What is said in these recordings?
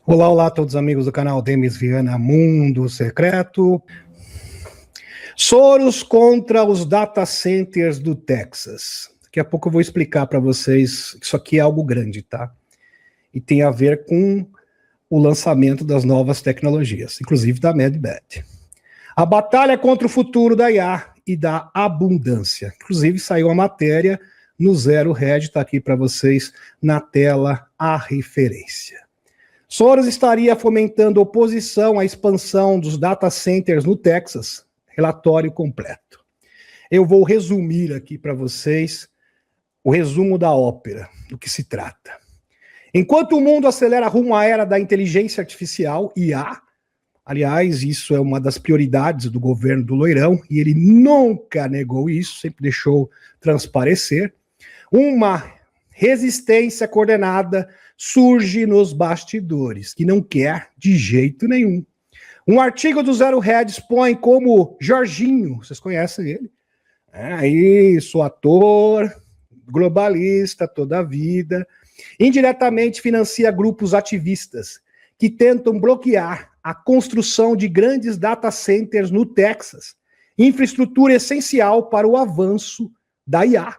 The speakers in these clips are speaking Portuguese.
Olá, olá a todos os amigos do canal Demis Viana Mundo Secreto. Soros contra os data centers do Texas. Daqui a pouco eu vou explicar para vocês que isso aqui é algo grande, tá? E tem a ver com o lançamento das novas tecnologias, inclusive da MedBet. A batalha contra o futuro da IA e da abundância. Inclusive saiu a matéria no Zero Red, está aqui para vocês na tela a referência. Soros estaria fomentando oposição à expansão dos data centers no Texas. Relatório completo. Eu vou resumir aqui para vocês o resumo da ópera, do que se trata. Enquanto o mundo acelera rumo à era da inteligência artificial, IA, aliás, isso é uma das prioridades do governo do Loirão, e ele nunca negou isso, sempre deixou transparecer, uma resistência coordenada surge nos bastidores, que não quer de jeito nenhum. Um artigo do Zero Red expõe como Jorginho, vocês conhecem ele? Isso, ator, globalista toda a vida, indiretamente financia grupos ativistas que tentam bloquear a construção de grandes data centers no Texas, infraestrutura essencial para o avanço da IA.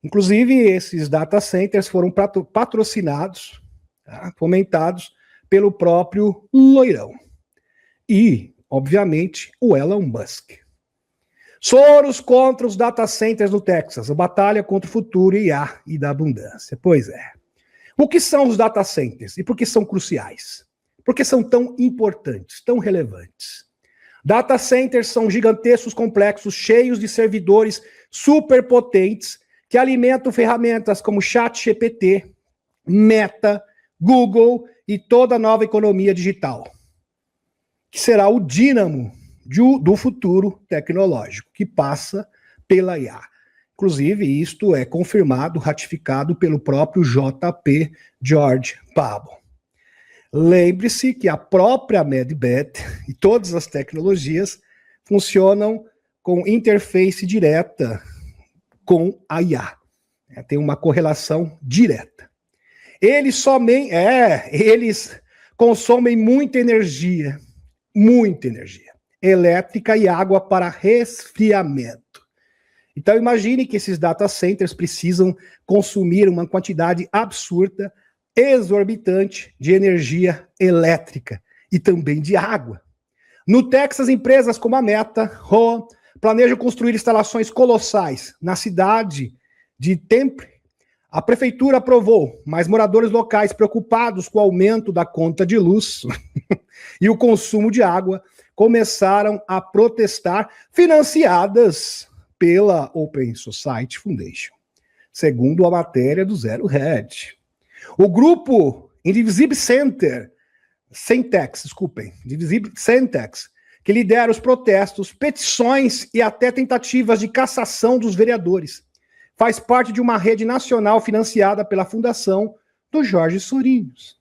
Inclusive, esses data centers foram patrocinados, tá, fomentados pelo próprio Loirão. E, obviamente, o Elon Musk. Soros contra os data centers no Texas, a batalha contra o futuro IA e da abundância. Pois é. O que são os data centers e por que são cruciais? Por que são tão importantes, tão relevantes? Data centers são gigantescos complexos cheios de servidores superpotentes que alimentam ferramentas como ChatGPT, Meta, Google e toda a nova economia digital, que será o dínamo do futuro tecnológico, que passa pela IA. Inclusive, isto é confirmado, ratificado pelo próprio JP George Pablo. Lembre-se que a própria MedBet e todas as tecnologias funcionam com interface direta com a IA. Tem uma correlação direta. Eles consomem muita energia elétrica e água para resfriamento. Então imagine que esses data centers precisam consumir uma quantidade absurda, exorbitante de energia elétrica e também de água. No Texas, empresas como a Meta, planejam construir instalações colossais na cidade de Tempe. A prefeitura aprovou, mas moradores locais preocupados com o aumento da conta de luz e o consumo de água começaram a protestar, financiadas pela Open Society Foundation, segundo a matéria do Zero Red. O grupo Indivisible Syntax, que lidera os protestos, petições e até tentativas de cassação dos vereadores. Faz parte de uma rede nacional financiada pela Fundação do Jorge Soros.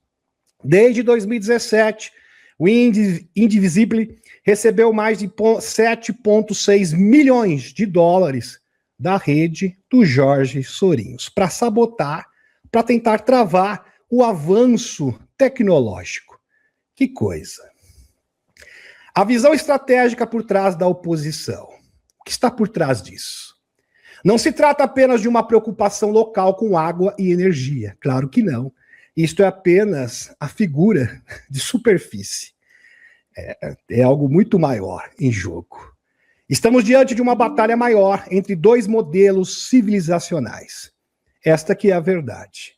Desde 2017, o Indivisible recebeu mais de 7,6 milhões de dólares da rede do Jorge Soros para sabotar, para tentar travar o avanço tecnológico. Que coisa! A visão estratégica por trás da oposição. O que está por trás disso? Não se trata apenas de uma preocupação local com água e energia. Claro que não. Isto é apenas a figura de superfície. É algo muito maior em jogo. Estamos diante de uma batalha maior entre dois modelos civilizacionais. Esta que é a verdade.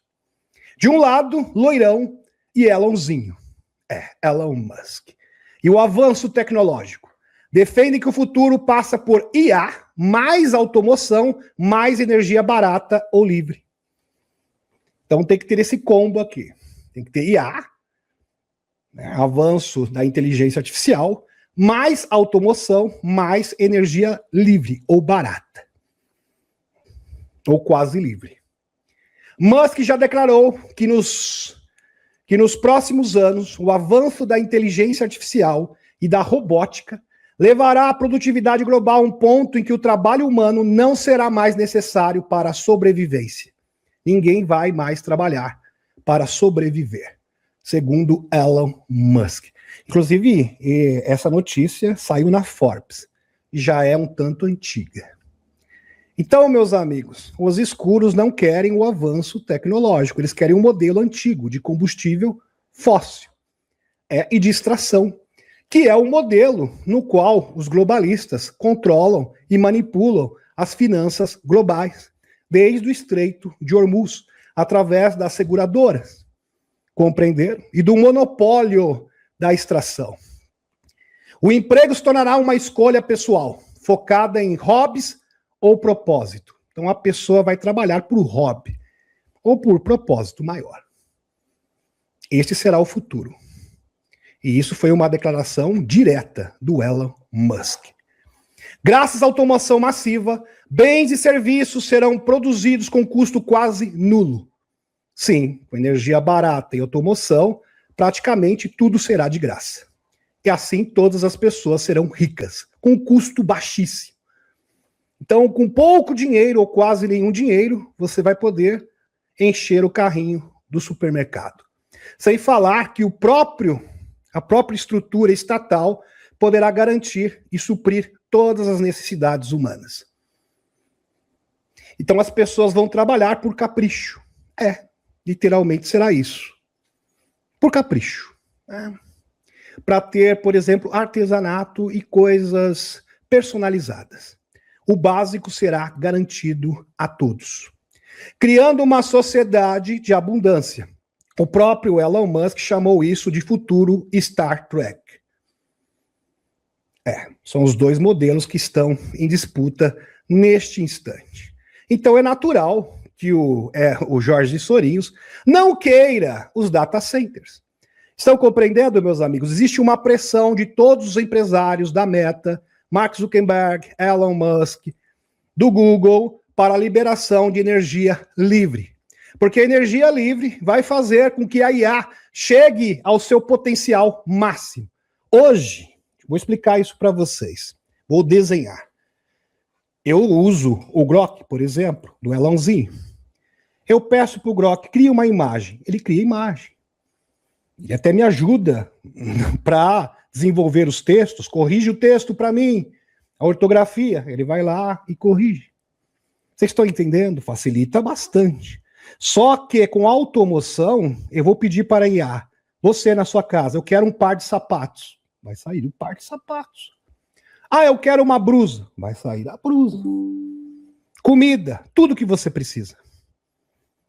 De um lado, Loirão e Elonzinho. Elon Musk. E o avanço tecnológico. Defendem que o futuro passa por IA, mais automoção, mais energia barata ou livre. Então tem que ter esse combo aqui. Tem que ter IA, avanço da inteligência artificial, mais automoção, mais energia livre ou barata. Ou quase livre. Musk já declarou que nos próximos anos, o avanço da inteligência artificial e da robótica levará a produtividade global a um ponto em que o trabalho humano não será mais necessário para a sobrevivência. Ninguém vai mais trabalhar para sobreviver. segundo Elon Musk. Inclusive, essa notícia saiu na Forbes, e já é um tanto antiga. Então, meus amigos, os escuros não querem o avanço tecnológico, eles querem um modelo antigo de combustível fóssil e de extração, que é o modelo no qual os globalistas controlam e manipulam as finanças globais, desde o Estreito de Hormuz, através das seguradoras, compreenderam? E do monopólio da extração. O emprego se tornará uma escolha pessoal, focada em hobbies ou propósito. Então a pessoa vai trabalhar por hobby ou por propósito maior. Este será o futuro. E isso foi uma declaração direta do Elon Musk. Graças à automação massiva, bens e serviços serão produzidos com custo quase nulo. Sim, com energia barata e automoção, praticamente tudo será de graça. E assim todas as pessoas serão ricas, com custo baixíssimo. Então, com pouco dinheiro ou quase nenhum dinheiro, você vai poder encher o carrinho do supermercado. Sem falar que a própria estrutura estatal poderá garantir e suprir todas as necessidades humanas. Então as pessoas vão trabalhar por capricho. Literalmente será isso. Por capricho. Para ter, por exemplo, artesanato e coisas personalizadas. O básico será garantido a todos. Criando uma sociedade de abundância. O próprio Elon Musk chamou isso de futuro Star Trek. São os dois modelos que estão em disputa neste instante. Então é natural que o Jorge Sorinhos não queira os data centers. Estão compreendendo, meus amigos? Existe uma pressão de todos os empresários da Meta, Mark Zuckerberg, Elon Musk, do Google, para a liberação de energia livre. Porque a energia livre vai fazer com que a IA chegue ao seu potencial máximo. Hoje, vou explicar isso para vocês. Vou desenhar. Eu uso o Grok, por exemplo, do Elonzinho. Eu peço para o Grok, cria uma imagem. Ele cria imagem. Ele até me ajuda para desenvolver os textos, corrige o texto para mim, a ortografia, ele vai lá e corrige. Vocês estão entendendo? Facilita bastante. Só que com a automoção, eu vou pedir para a IA, você na sua casa, eu quero um par de sapatos. Vai sair um par de sapatos. Eu quero uma blusa. Vai sair a blusa. Comida, tudo que você precisa.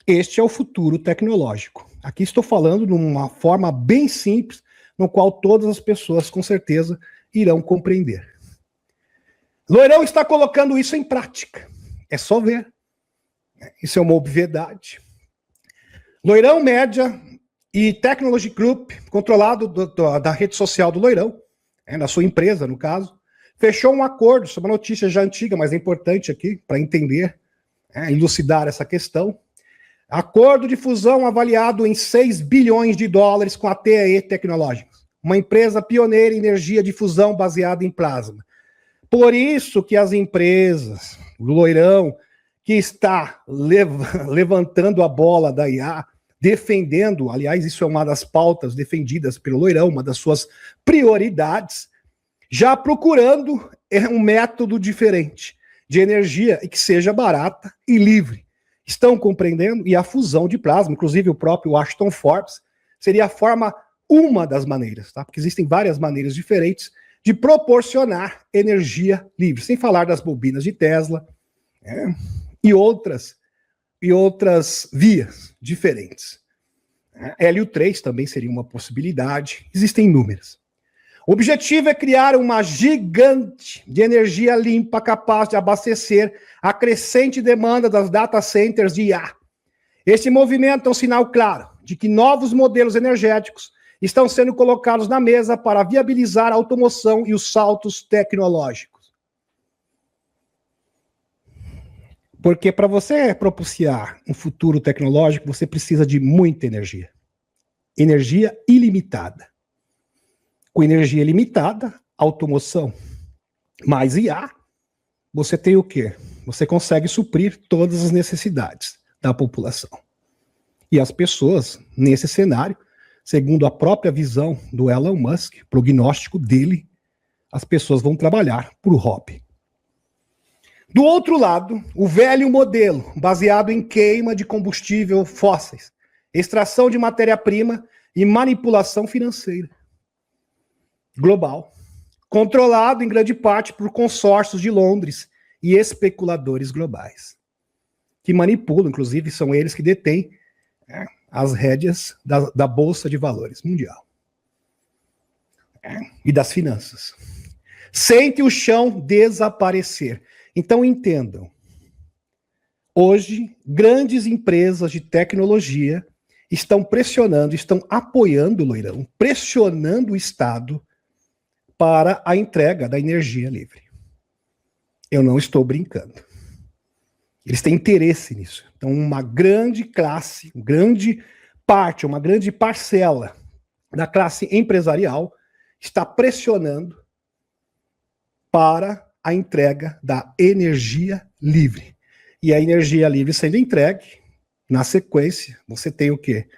Este é o futuro tecnológico. Aqui estou falando de uma forma bem simples, no qual todas as pessoas, com certeza, irão compreender. Loirão está colocando isso em prática. É só ver. Isso é uma obviedade. Loirão Média e Technology Group, controlado da rede social do Loirão, na sua empresa, no caso, fechou um acordo, isso é uma notícia já antiga, mas é importante aqui, para entender, elucidar essa questão. Acordo de fusão avaliado em 6 bilhões de dólares com a TAE Technologies, uma empresa pioneira em energia de fusão baseada em plasma. Por isso que as empresas, o Loirão, que está levantando a bola da IA, defendendo, aliás, isso é uma das pautas defendidas pelo Loirão, uma das suas prioridades, já procurando um método diferente de energia e que seja barata e livre. Estão compreendendo? E a fusão de plasma, inclusive o próprio Washington Forbes, seria uma das maneiras, tá? Porque existem várias maneiras diferentes de proporcionar energia livre, sem falar das bobinas de Tesla, e outras vias diferentes. Hélio 3 também seria uma possibilidade, existem inúmeras. O objetivo é criar uma gigante de energia limpa capaz de abastecer a crescente demanda das data centers de IA. Este movimento é um sinal claro de que novos modelos energéticos estão sendo colocados na mesa para viabilizar a automoção e os saltos tecnológicos. Porque para você propiciar um futuro tecnológico, você precisa de muita energia. Energia ilimitada. Com energia limitada, automoção. Mais IA, você tem o quê? Você consegue suprir todas as necessidades da população. E as pessoas, nesse cenário, segundo a própria visão do Elon Musk, prognóstico dele, as pessoas vão trabalhar por hobby. Do outro lado, o velho modelo, baseado em queima de combustível fósseis, extração de matéria-prima e manipulação financeira global, controlado em grande parte por consórcios de Londres e especuladores globais, que manipulam, inclusive são eles que detêm as rédeas da Bolsa de Valores mundial e das finanças. Sente o chão desaparecer. Então entendam, hoje grandes empresas de tecnologia estão pressionando, estão apoiando o leilão, pressionando o Estado para a entrega da energia livre. Eu não estou brincando. Eles têm interesse nisso. Então, uma grande classe, uma grande parte, uma grande parcela da classe empresarial está pressionando para a entrega da energia livre. E a energia livre sendo entregue, na sequência, você tem o quê?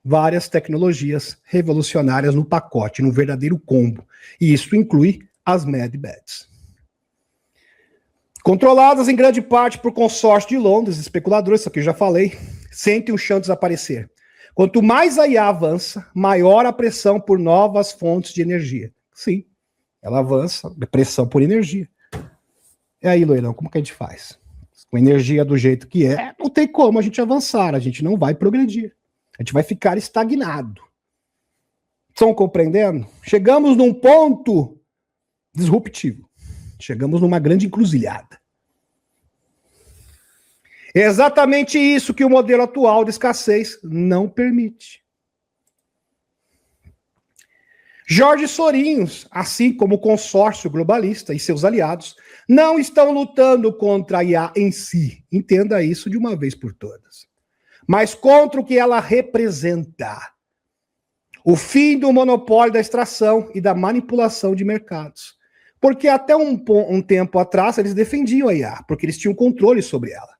Várias tecnologias revolucionárias no pacote, no verdadeiro combo. E isso inclui as Mad Beds. Controladas em grande parte por consórcio de Londres, especuladores, isso aqui eu já falei, sentem o chão desaparecer. Quanto mais a IA avança, maior a pressão por novas fontes de energia. Sim, ela avança, pressão por energia. E aí, Loirão, como que a gente faz? Com energia do jeito que é, não tem como a gente avançar, a gente não vai progredir. A gente vai ficar estagnado. Estão compreendendo? Chegamos num ponto disruptivo. Chegamos numa grande encruzilhada. É exatamente isso que o modelo atual de escassez não permite. Jorge Sorinhos, assim como o consórcio globalista e seus aliados, não estão lutando contra a IA em si. Entenda isso de uma vez por todas. Mas contra o que ela representa. O fim do monopólio da extração e da manipulação de mercados. Porque até um tempo atrás eles defendiam a IA, porque eles tinham controle sobre ela.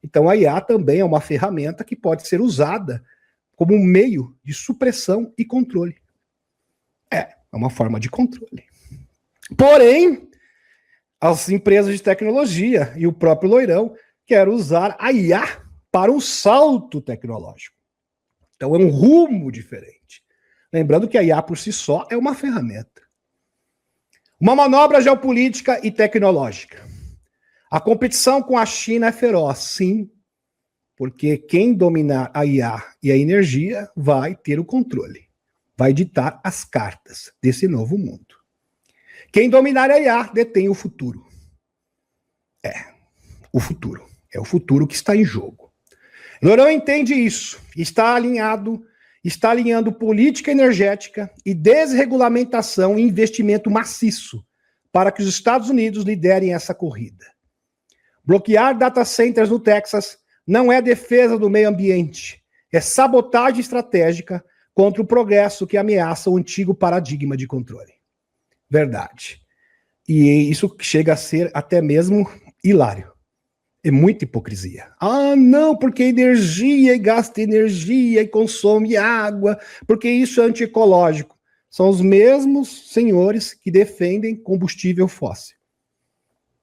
Então a IA também é uma ferramenta que pode ser usada como um meio de supressão e controle. É uma forma de controle. Porém, as empresas de tecnologia e o próprio Loirão querem usar a IA para um salto tecnológico. Então é um rumo diferente. Lembrando que a IA por si só é uma ferramenta. Uma manobra geopolítica e tecnológica. A competição com a China é feroz, sim, porque quem dominar a IA e a energia vai ter o controle, vai ditar as cartas desse novo mundo. Quem dominar a IA detém o futuro. O futuro. É o futuro que está em jogo. Loirão entende isso, está alinhando política energética e desregulamentação e investimento maciço para que os Estados Unidos liderem essa corrida. Bloquear data centers no Texas não é defesa do meio ambiente, é sabotagem estratégica contra o progresso que ameaça o antigo paradigma de controle. Verdade. E isso chega a ser até mesmo hilário. É muita hipocrisia. Ah, não, porque energia e gasta energia e consome água, porque isso é antiecológico. São os mesmos senhores que defendem combustível fóssil.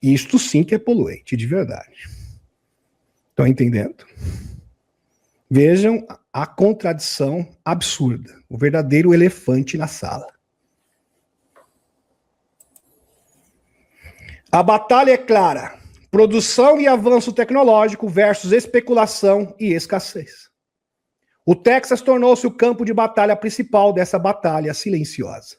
Isto sim que é poluente, de verdade. Estão entendendo? Vejam a contradição absurda. O verdadeiro elefante na sala. A batalha é clara. Produção e avanço tecnológico versus especulação e escassez. O Texas tornou-se o campo de batalha principal dessa batalha silenciosa.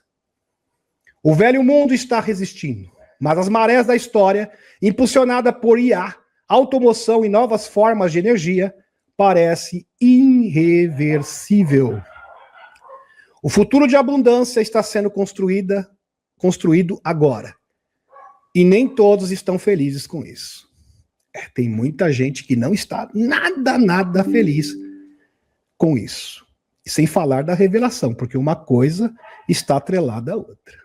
O velho mundo está resistindo, mas as marés da história, impulsionada por IA, automoção e novas formas de energia, parece irreversível. O futuro de abundância está sendo construído agora. E nem todos estão felizes com isso. Tem muita gente que não está nada feliz com isso. E sem falar da revelação, porque uma coisa está atrelada à outra.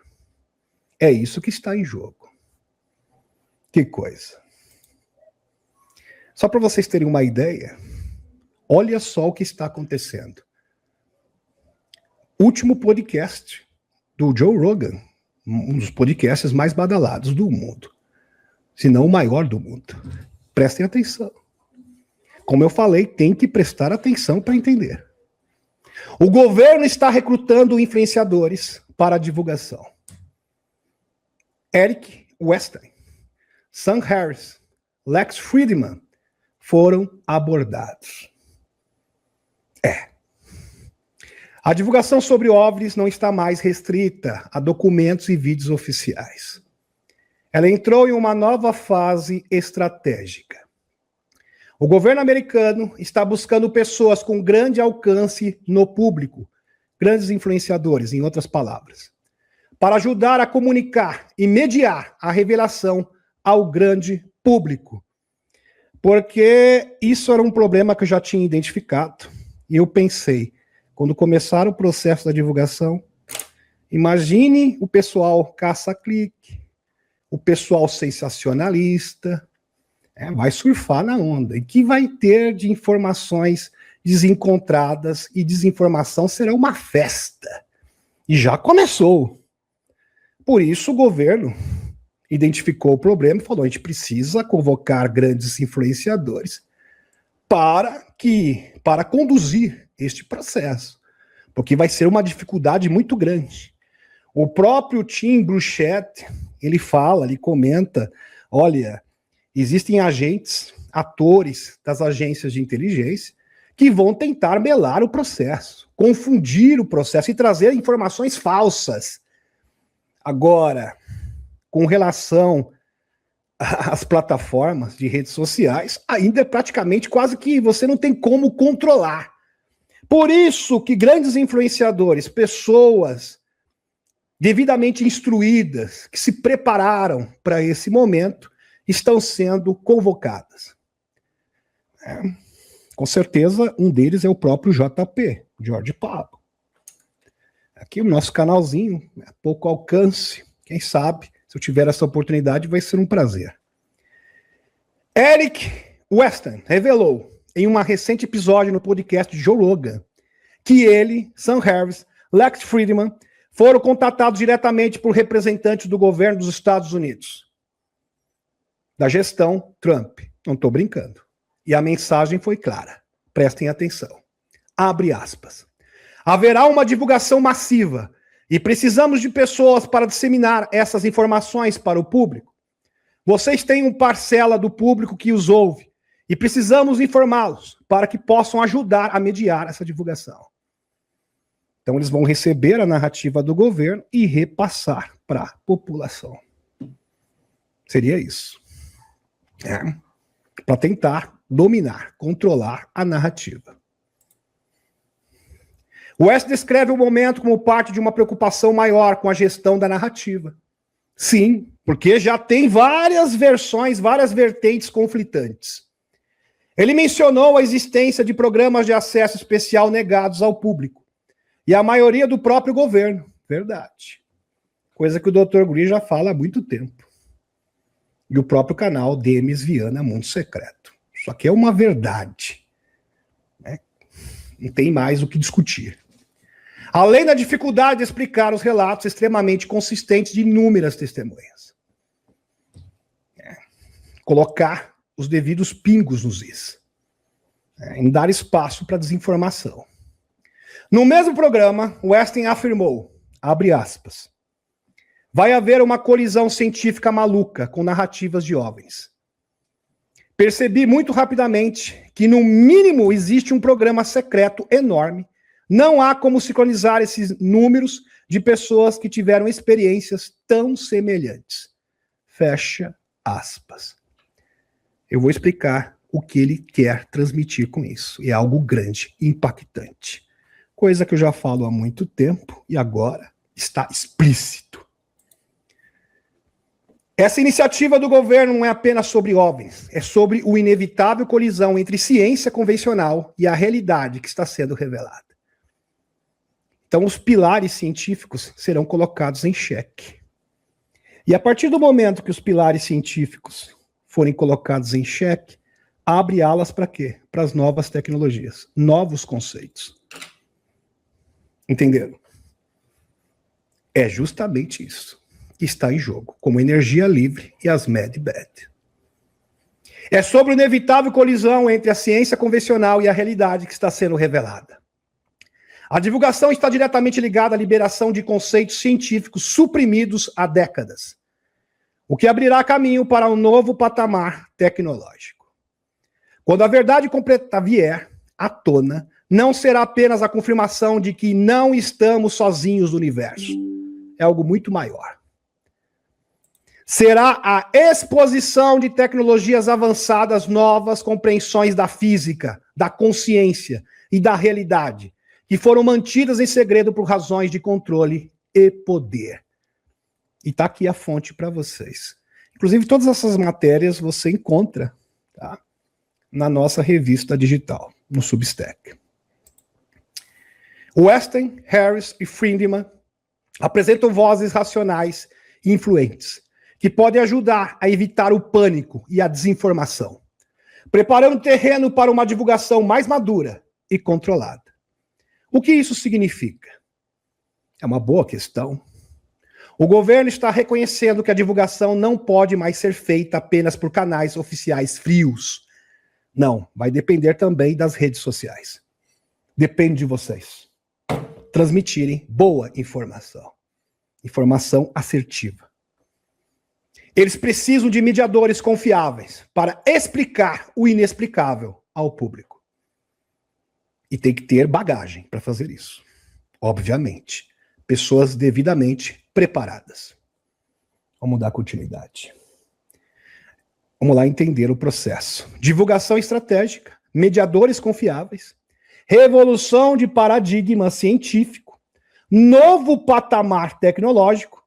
É isso que está em jogo. Que coisa. Só para vocês terem uma ideia, olha só o que está acontecendo. último podcast do Joe Rogan, um dos podcasts mais badalados do mundo, se não o maior do mundo. Prestem atenção. Como eu falei, tem que prestar atenção para entender. O governo está recrutando influenciadores para a divulgação. Eric Weinstein, Sam Harris, Lex Fridman foram abordados. A divulgação sobre OVNIs não está mais restrita a documentos e vídeos oficiais. Ela entrou em uma nova fase estratégica. O governo americano está buscando pessoas com grande alcance no público, grandes influenciadores, em outras palavras, para ajudar a comunicar e mediar a revelação ao grande público. Porque isso era um problema que eu já tinha identificado, e eu pensei, quando começar o processo da divulgação, imagine o pessoal caça-clique, o pessoal sensacionalista, vai surfar na onda. E que vai ter de informações desencontradas, e desinformação será uma festa. E já começou. Por isso o governo identificou o problema e falou, a gente precisa convocar grandes influenciadores para conduzir este processo, porque vai ser uma dificuldade muito grande. O próprio Tim Burchett, ele fala, ele comenta, olha, existem agentes, atores das agências de inteligência que vão tentar melar o processo, confundir o processo e trazer informações falsas. Agora, com relação às plataformas de redes sociais, ainda é praticamente quase que você não tem como controlar. Por isso que grandes influenciadores, pessoas devidamente instruídas, que se prepararam para esse momento, estão sendo convocadas. Com certeza, um deles é o próprio JP, Jorge Pablo. Aqui o nosso canalzinho, pouco alcance, quem sabe, se eu tiver essa oportunidade, vai ser um prazer. Eric Weinstein revelou em um recente episódio no podcast de Joe Rogan que ele, Sam Harris, Lex Fridman foram contatados diretamente por representantes do governo dos Estados Unidos, da gestão Trump. Não estou brincando. E a mensagem foi clara. Prestem atenção. Abre aspas. Haverá uma divulgação massiva e precisamos de pessoas para disseminar essas informações para o público. Vocês têm uma parcela do público que os ouve e precisamos informá-los para que possam ajudar a mediar essa divulgação. Então eles vão receber a narrativa do governo e repassar para a população. Seria isso. Para tentar dominar, controlar a narrativa. West descreve o momento como parte de uma preocupação maior com a gestão da narrativa. Sim, porque já tem várias versões, várias vertentes conflitantes. Ele mencionou a existência de programas de acesso especial negados ao público. E a maioria do próprio governo. Verdade. Coisa que o Dr. Green já fala há muito tempo. E o próprio canal Demis Viana Mundo Secreto. Isso aqui é uma verdade. Não tem mais o que discutir. Além da dificuldade de explicar os relatos extremamente consistentes de inúmeras testemunhas. Colocar os devidos pingos nos is. Em dar espaço para desinformação. No mesmo programa, Weinstein afirmou, abre aspas, vai haver uma colisão científica maluca com narrativas de OVNIs. Percebi muito rapidamente que, no mínimo, existe um programa secreto enorme. Não há como sincronizar esses números de pessoas que tiveram experiências tão semelhantes. Fecha aspas. Eu vou explicar o que ele quer transmitir com isso. É algo grande, impactante. Coisa que eu já falo há muito tempo e agora está explícito. Essa iniciativa do governo não é apenas sobre OVNIs, é sobre o inevitável colisão entre ciência convencional e a realidade que está sendo revelada. Então, os pilares científicos serão colocados em xeque. E a partir do momento que os pilares científicos forem colocados em xeque, abre alas para quê? Para as novas tecnologias, novos conceitos. Entenderam? É justamente isso que está em jogo, como energia livre e as Mad-Bad. É sobre a inevitável colisão entre a ciência convencional e a realidade que está sendo revelada. A divulgação está diretamente ligada à liberação de conceitos científicos suprimidos há décadas, o que abrirá caminho para um novo patamar tecnológico. Quando a verdade completa vier à tona, não será apenas a confirmação de que não estamos sozinhos no universo. É algo muito maior. Será a exposição de tecnologias avançadas, novas compreensões da física, da consciência e da realidade, que foram mantidas em segredo por razões de controle e poder. E está aqui a fonte para vocês. Inclusive, todas essas matérias você encontra, tá, na nossa revista digital, no Substack. Weston, Harris e Friedman apresentam vozes racionais e influentes, que podem ajudar a evitar o pânico e a desinformação, preparando o terreno para uma divulgação mais madura e controlada. O que isso significa? É uma boa questão. O governo está reconhecendo que a divulgação não pode mais ser feita apenas por canais oficiais frios. Não, vai depender também das redes sociais. Depende de vocês transmitirem boa informação. Informação assertiva. Eles precisam de mediadores confiáveis para explicar o inexplicável ao público. E tem que ter bagagem para fazer isso. Obviamente. Pessoas devidamente preparadas. Vamos dar continuidade. Vamos lá entender o processo. Divulgação estratégica, mediadores confiáveis, revolução de paradigma científico, novo patamar tecnológico.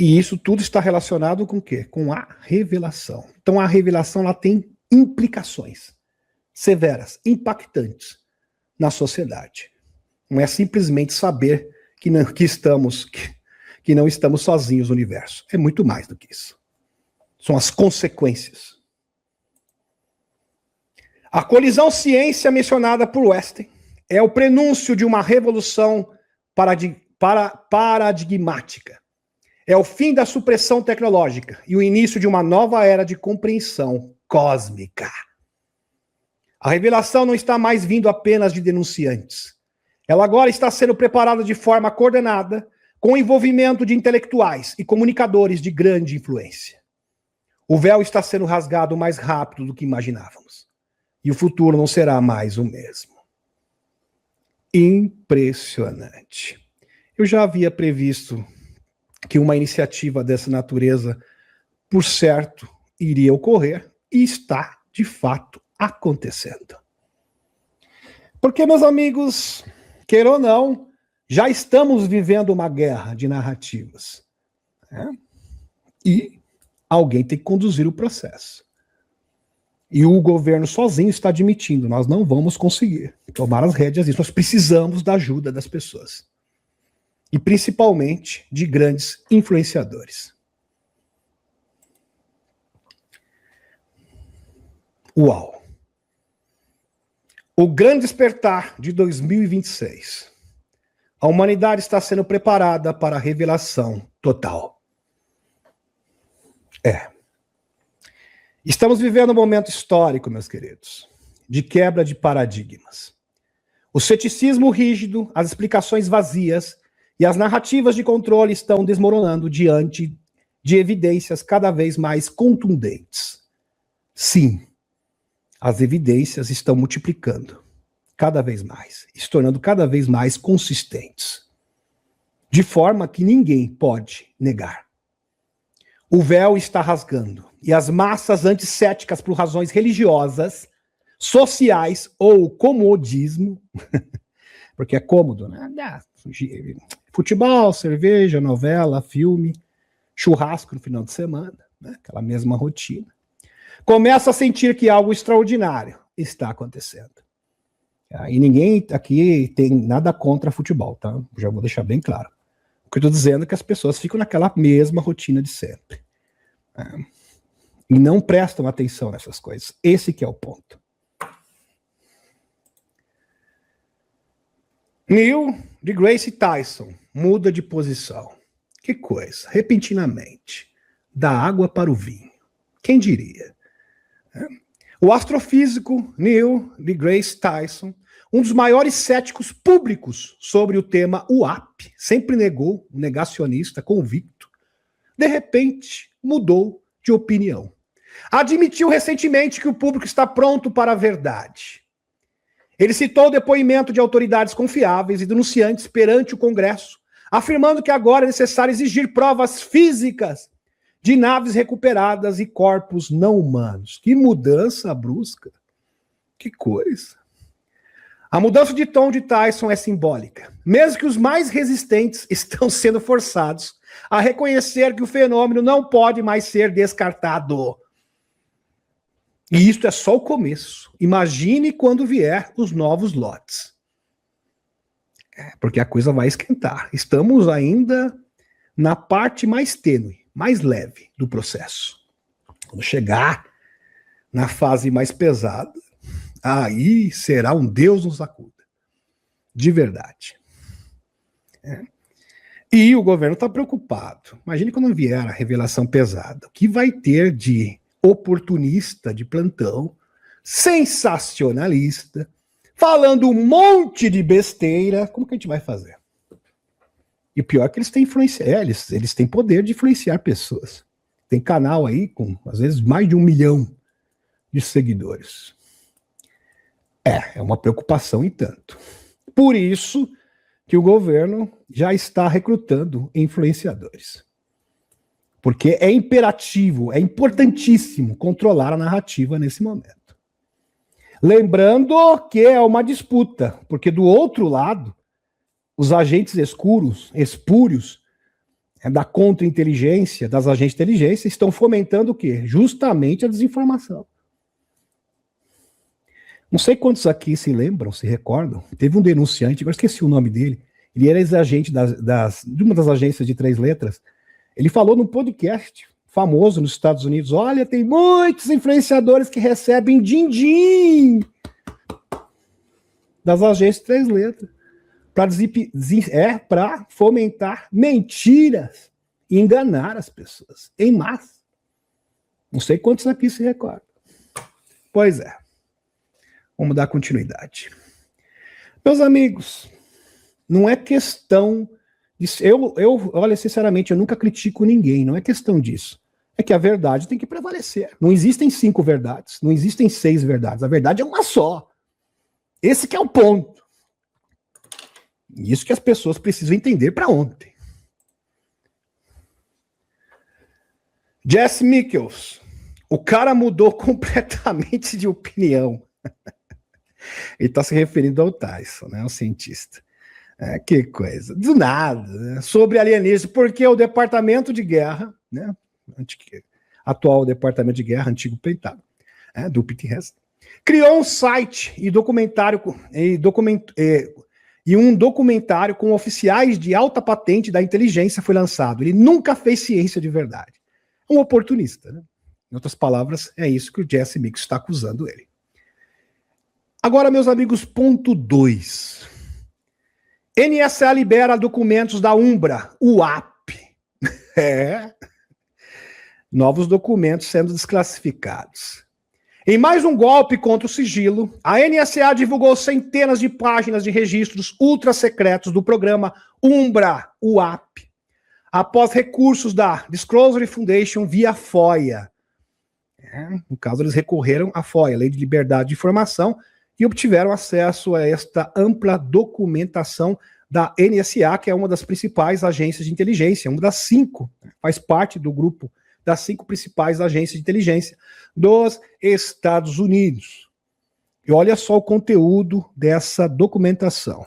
E isso tudo está relacionado com o quê? Com a revelação. Então a revelação ela tem implicações severas, impactantes na sociedade. Não é simplesmente saber que não estamos sozinhos no universo. É muito mais do que isso. São as consequências. A colisão ciência mencionada por Weston é o prenúncio de uma revolução paradigmática. É o fim da supressão tecnológica e o início de uma nova era de compreensão cósmica. A revelação não está mais vindo apenas de denunciantes. Ela agora está sendo preparada de forma coordenada, com o envolvimento de intelectuais e comunicadores de grande influência. O véu está sendo rasgado mais rápido do que imaginávamos. E o futuro não será mais o mesmo. Impressionante. Eu já havia previsto que uma iniciativa dessa natureza, por certo, iria ocorrer e está, de fato, acontecendo. Porque, meus amigos, queira ou não, já estamos vivendo uma guerra de narrativas. Né? E alguém tem que conduzir o processo. E o governo sozinho está admitindo, nós não vamos conseguir tomar as rédeas disso. Nós precisamos da ajuda das pessoas. E principalmente de grandes influenciadores. Uau! O grande despertar de 2026. A humanidade está sendo preparada para a revelação total. Estamos vivendo um momento histórico, meus queridos, de quebra de paradigmas. O ceticismo rígido, as explicações vazias e as narrativas de controle estão desmoronando diante de evidências cada vez mais contundentes. Sim, as evidências estão multiplicando cada vez mais, se tornando cada vez mais consistentes, de forma que ninguém pode negar. O véu está rasgando e as massas anticéticas por razões religiosas, sociais ou comodismo, porque é cômodo, né? Futebol, cerveja, novela, filme, churrasco no final de semana, né? Aquela mesma rotina. Começa a sentir que algo extraordinário está acontecendo. E ninguém aqui tem nada contra futebol, tá? Já vou deixar bem claro. O que eu estou dizendo é que as pessoas ficam naquela mesma rotina de sempre. E não prestam atenção nessas coisas. Esse que é o ponto. Neil deGrasse Tyson muda de posição. Que coisa, repentinamente. Da água para o vinho. Quem diria? O astrofísico Neil deGrasse Tyson, um dos maiores céticos públicos sobre o tema UAP, sempre negou, um negacionista convicto, de repente mudou de opinião. Admitiu recentemente que o público está pronto para a verdade. Ele citou o depoimento de autoridades confiáveis e denunciantes perante o Congresso, afirmando que agora é necessário exigir provas físicas de naves recuperadas e corpos não humanos. Que mudança brusca. Que coisa. A mudança de tom de Tyson é simbólica, mesmo que os mais resistentes estão sendo forçados a reconhecer que o fenômeno não pode mais ser descartado. E isto é só o começo. Imagine quando vier os novos lotes. Porque a coisa vai esquentar. Estamos ainda na parte mais tênue, mais leve do processo. Quando chegar na fase mais pesada, aí será um Deus nos acuda. De verdade. E o governo está preocupado. Imagine quando vier a revelação pesada. O que vai ter de oportunista de plantão, sensacionalista, falando um monte de besteira? Como que a gente vai fazer? E o pior é que eles têm influência, eles têm poder de influenciar pessoas. Tem canal aí com, às vezes, mais de 1 milhão de seguidores. É uma preocupação e tanto. Por isso que o governo já está recrutando influenciadores. Porque é imperativo, é importantíssimo controlar a narrativa nesse momento. Lembrando que é uma disputa, porque do outro lado, os agentes espúrios, da contra-inteligência, das agentes de inteligência, estão fomentando o quê? Justamente a desinformação. Não sei quantos aqui se lembram, se recordam. Teve um denunciante, agora esqueci o nome dele. Ele era ex-agente de uma das agências de 3 letras. Ele falou num podcast famoso nos Estados Unidos: olha, tem muitos influenciadores que recebem din-din das agências de 3 letras para fomentar mentiras e enganar as pessoas em massa. Não sei quantos aqui se recordam. Pois é. Vamos dar continuidade. Meus amigos, não é questão de... Olha, sinceramente, eu nunca critico ninguém, não é questão disso. É que a verdade tem que prevalecer. Não existem 5 verdades, não existem 6 verdades. A verdade é uma só. Esse que é o ponto. Isso que as pessoas precisam entender para ontem. Jesse Michels. O cara mudou completamente de opinião. Ele está se referindo ao Tyson, né, o cientista. Que coisa. Do nada. Né? Sobre alienígenas, porque o Departamento de Guerra, né, atual Departamento de Guerra, antigo Pentágono, do PTS, criou um site e um documentário com oficiais de alta patente da inteligência foi lançado. Ele nunca fez ciência de verdade. Um oportunista. Né? Em outras palavras, é isso que o Jesse Michels está acusando ele. Agora, meus amigos, ponto 2. NSA libera documentos da Umbra, UAP. Novos documentos sendo desclassificados. Em mais um golpe contra o sigilo, a NSA divulgou centenas de páginas de registros ultra-secretos do programa Umbra, UAP, após recursos da Disclosure Foundation via FOIA. No caso, eles recorreram à FOIA, Lei de Liberdade de Informação, e obtiveram acesso a esta ampla documentação da NSA, que é uma das principais agências de inteligência, uma das 5, faz parte do grupo das 5 principais agências de inteligência dos Estados Unidos. E olha só o conteúdo dessa documentação.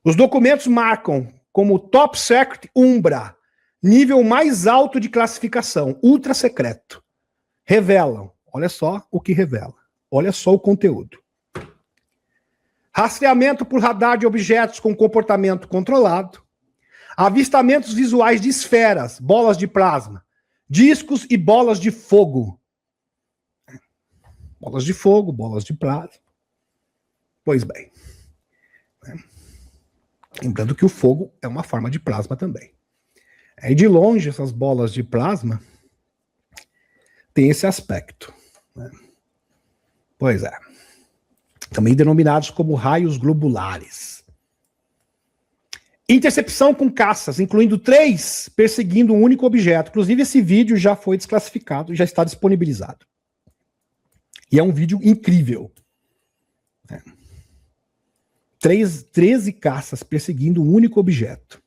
Os documentos marcam como Top Secret Umbra, nível mais alto de classificação, ultra secreto. Revelam, olha só o que revela, olha só o conteúdo. Rastreamento por radar de objetos com comportamento controlado, avistamentos visuais de esferas, bolas de plasma, discos e bolas de fogo. Bolas de fogo, bolas de plasma. Pois bem. Lembrando que o fogo é uma forma de plasma também. Aí de longe, essas bolas de plasma têm esse aspecto, né? Pois é. Também denominados como raios globulares. Intercepção com caças, incluindo 3 perseguindo um único objeto. Inclusive, esse vídeo já foi desclassificado, já está disponibilizado. E é um vídeo incrível. 13 caças perseguindo um único objeto.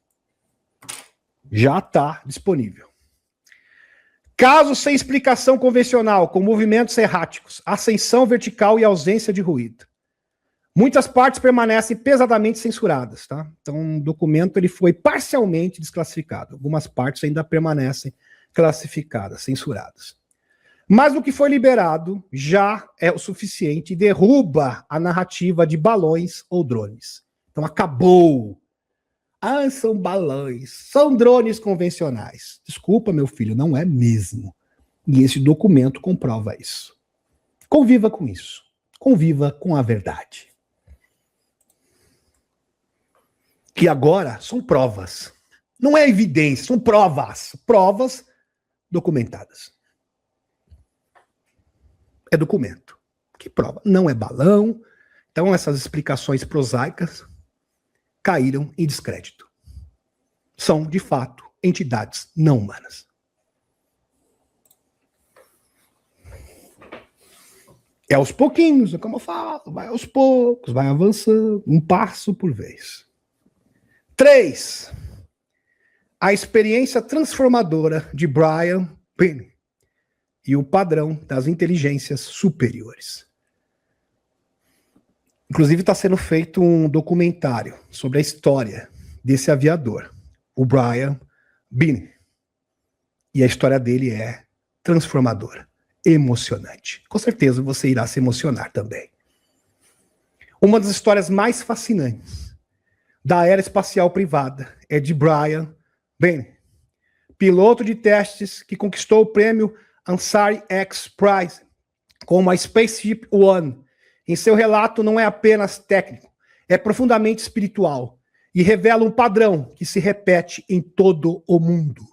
Já está disponível. Casos sem explicação convencional, com movimentos erráticos, ascensão vertical e ausência de ruído. Muitas partes permanecem pesadamente censuradas, tá? Então, o documento ele foi parcialmente desclassificado. Algumas partes ainda permanecem classificadas, censuradas. Mas o que foi liberado já é o suficiente e derruba a narrativa de balões ou drones. Então, acabou. Ah, são balões, são drones convencionais. Desculpa, meu filho, não é mesmo. E esse documento comprova isso. Conviva com isso. Conviva com a verdade. Que agora são provas. Não é evidência, são provas. Provas documentadas. É documento. Que prova? Não é balão. Então essas explicações prosaicas caíram em descrédito. São, de fato, entidades não humanas. É aos pouquinhos, como eu falo, vai aos poucos, vai avançando, um passo por vez. 3. A experiência transformadora de Brian Payne e o padrão das inteligências superiores. Inclusive está sendo feito um documentário sobre a história desse aviador, o Brian Payne. E a história dele é transformadora, emocionante. Com certeza você irá se emocionar também. Uma das histórias mais fascinantes da era espacial privada é de Brian Payne, piloto de testes que conquistou o prêmio Ansari X Prize como a Spaceship One. Em seu relato não é apenas técnico, é profundamente espiritual e revela um padrão que se repete em todo o mundo.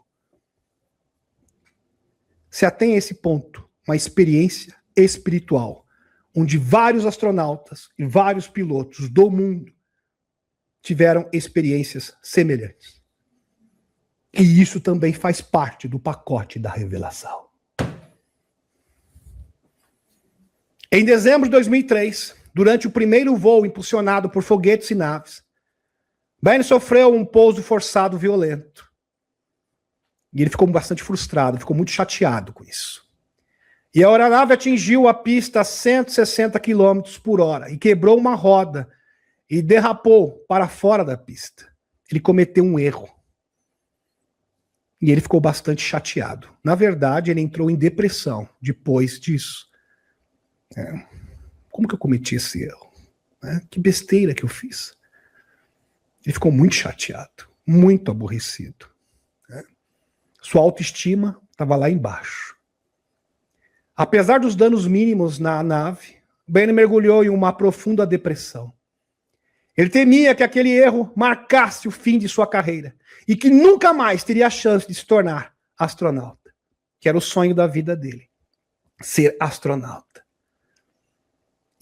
Se atém a esse ponto, uma experiência espiritual, onde vários astronautas e vários pilotos do mundo tiveram experiências semelhantes. E isso também faz parte do pacote da revelação. Em dezembro de 2003, durante o primeiro voo impulsionado por foguetes e naves, Ben sofreu um pouso forçado violento. E ele ficou bastante frustrado, ficou muito chateado com isso. E a aeronave atingiu a pista a 160 km por hora e quebrou uma roda e derrapou para fora da pista. Ele cometeu um erro. E ele ficou bastante chateado. Na verdade, ele entrou em depressão depois disso. Como que eu cometi esse erro? Que besteira que eu fiz. Ele ficou muito chateado, muito aborrecido. Sua autoestima estava lá embaixo. Apesar dos danos mínimos na nave, Ben mergulhou em uma profunda depressão. Ele temia que aquele erro marcasse o fim de sua carreira e que nunca mais teria a chance de se tornar astronauta, que era o sonho da vida dele, ser astronauta.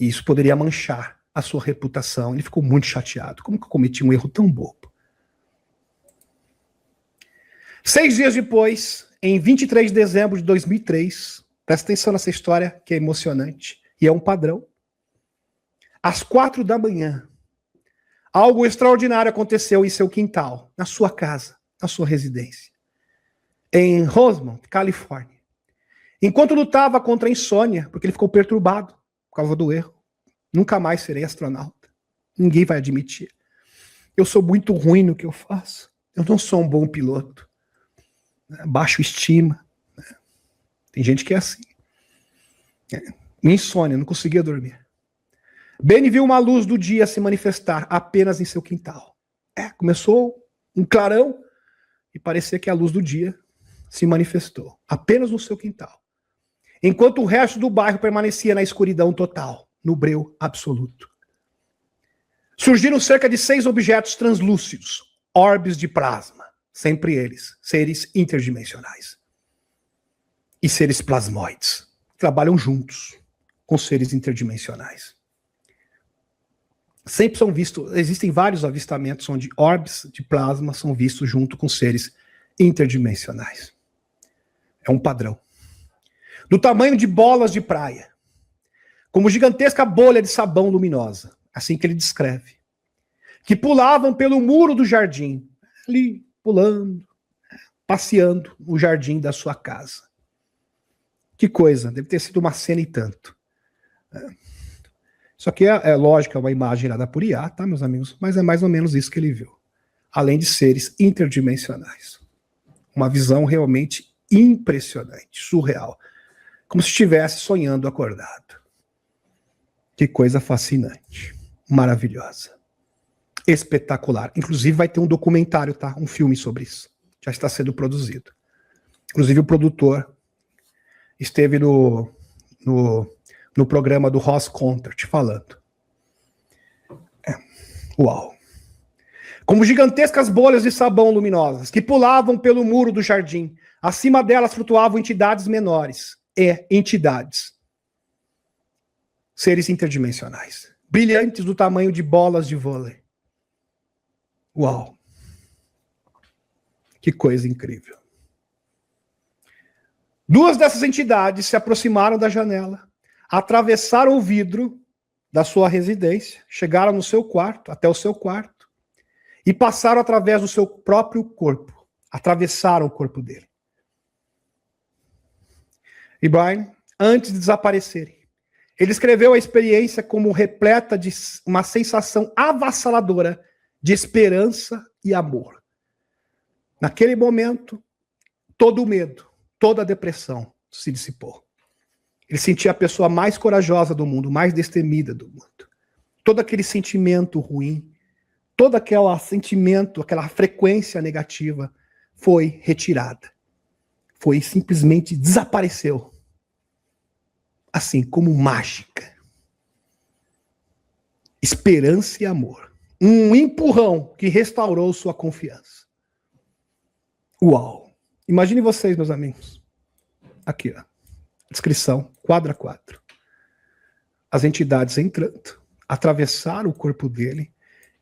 E isso poderia manchar a sua reputação. Ele ficou muito chateado. Como que eu cometi um erro tão bobo? 6 dias depois, em 23 de dezembro de 2003, presta atenção nessa história que é emocionante e é um padrão. Às 4 da manhã, algo extraordinário aconteceu em seu quintal, na sua casa, na sua residência, em Rosemont, Califórnia. Enquanto lutava contra a insônia, porque ele ficou perturbado por causa do erro, nunca mais serei astronauta. Ninguém vai admitir. Eu sou muito ruim no que eu faço. Eu não sou um bom piloto. Baixo estima. Tem gente que é assim. Insônia, não conseguia dormir. Ben viu uma luz do dia se manifestar apenas em seu quintal. Começou um clarão e parecia que a luz do dia se manifestou apenas no seu quintal. Enquanto o resto do bairro permanecia na escuridão total, no breu absoluto. Surgiram cerca de 6 objetos translúcidos, orbes de plasma, sempre eles, seres interdimensionais. E seres plasmoides, trabalham juntos com seres interdimensionais. Sempre são vistos, existem vários avistamentos onde orbes de plasma são vistos junto com seres interdimensionais. É um padrão. Do tamanho de bolas de praia, como gigantesca bolha de sabão luminosa, assim que ele descreve, que pulavam pelo muro do jardim, ali pulando, passeando no jardim da sua casa. Que coisa, deve ter sido uma cena e tanto. Isso aqui é lógico, é uma imagem gerada por IA, tá, meus amigos? Mas é mais ou menos isso que ele viu. Além de seres interdimensionais. Uma visão realmente impressionante, surreal. Como se estivesse sonhando acordado. Que coisa fascinante. Maravilhosa. Espetacular. Inclusive vai ter um documentário, tá? Um filme sobre isso. Já está sendo produzido. Inclusive o produtor esteve no programa do Ross Contert falando. Uau. Como gigantescas bolhas de sabão luminosas que pulavam pelo muro do jardim. Acima delas flutuavam entidades menores. Entidades. Seres interdimensionais. Brilhantes do tamanho de bolas de vôlei. Uau. Que coisa incrível. 2 dessas entidades se aproximaram da janela, atravessaram o vidro da sua residência, chegaram no seu quarto, até o seu quarto, e passaram através do seu próprio corpo. Atravessaram o corpo dele. E Brian, antes de desaparecerem, ele escreveu a experiência como repleta de uma sensação avassaladora de esperança e amor. Naquele momento, todo o medo, toda a depressão se dissipou. Ele sentia a pessoa mais corajosa do mundo, mais destemida do mundo. Todo aquele sentimento ruim, todo aquele sentimento, aquela frequência negativa foi retirada. Foi simplesmente desapareceu. Assim, como mágica. Esperança e amor. Um empurrão que restaurou sua confiança. Uau! Imagine vocês, meus amigos. Aqui, ó. Descrição, quadro a quadro. As entidades entrando, atravessaram o corpo dele,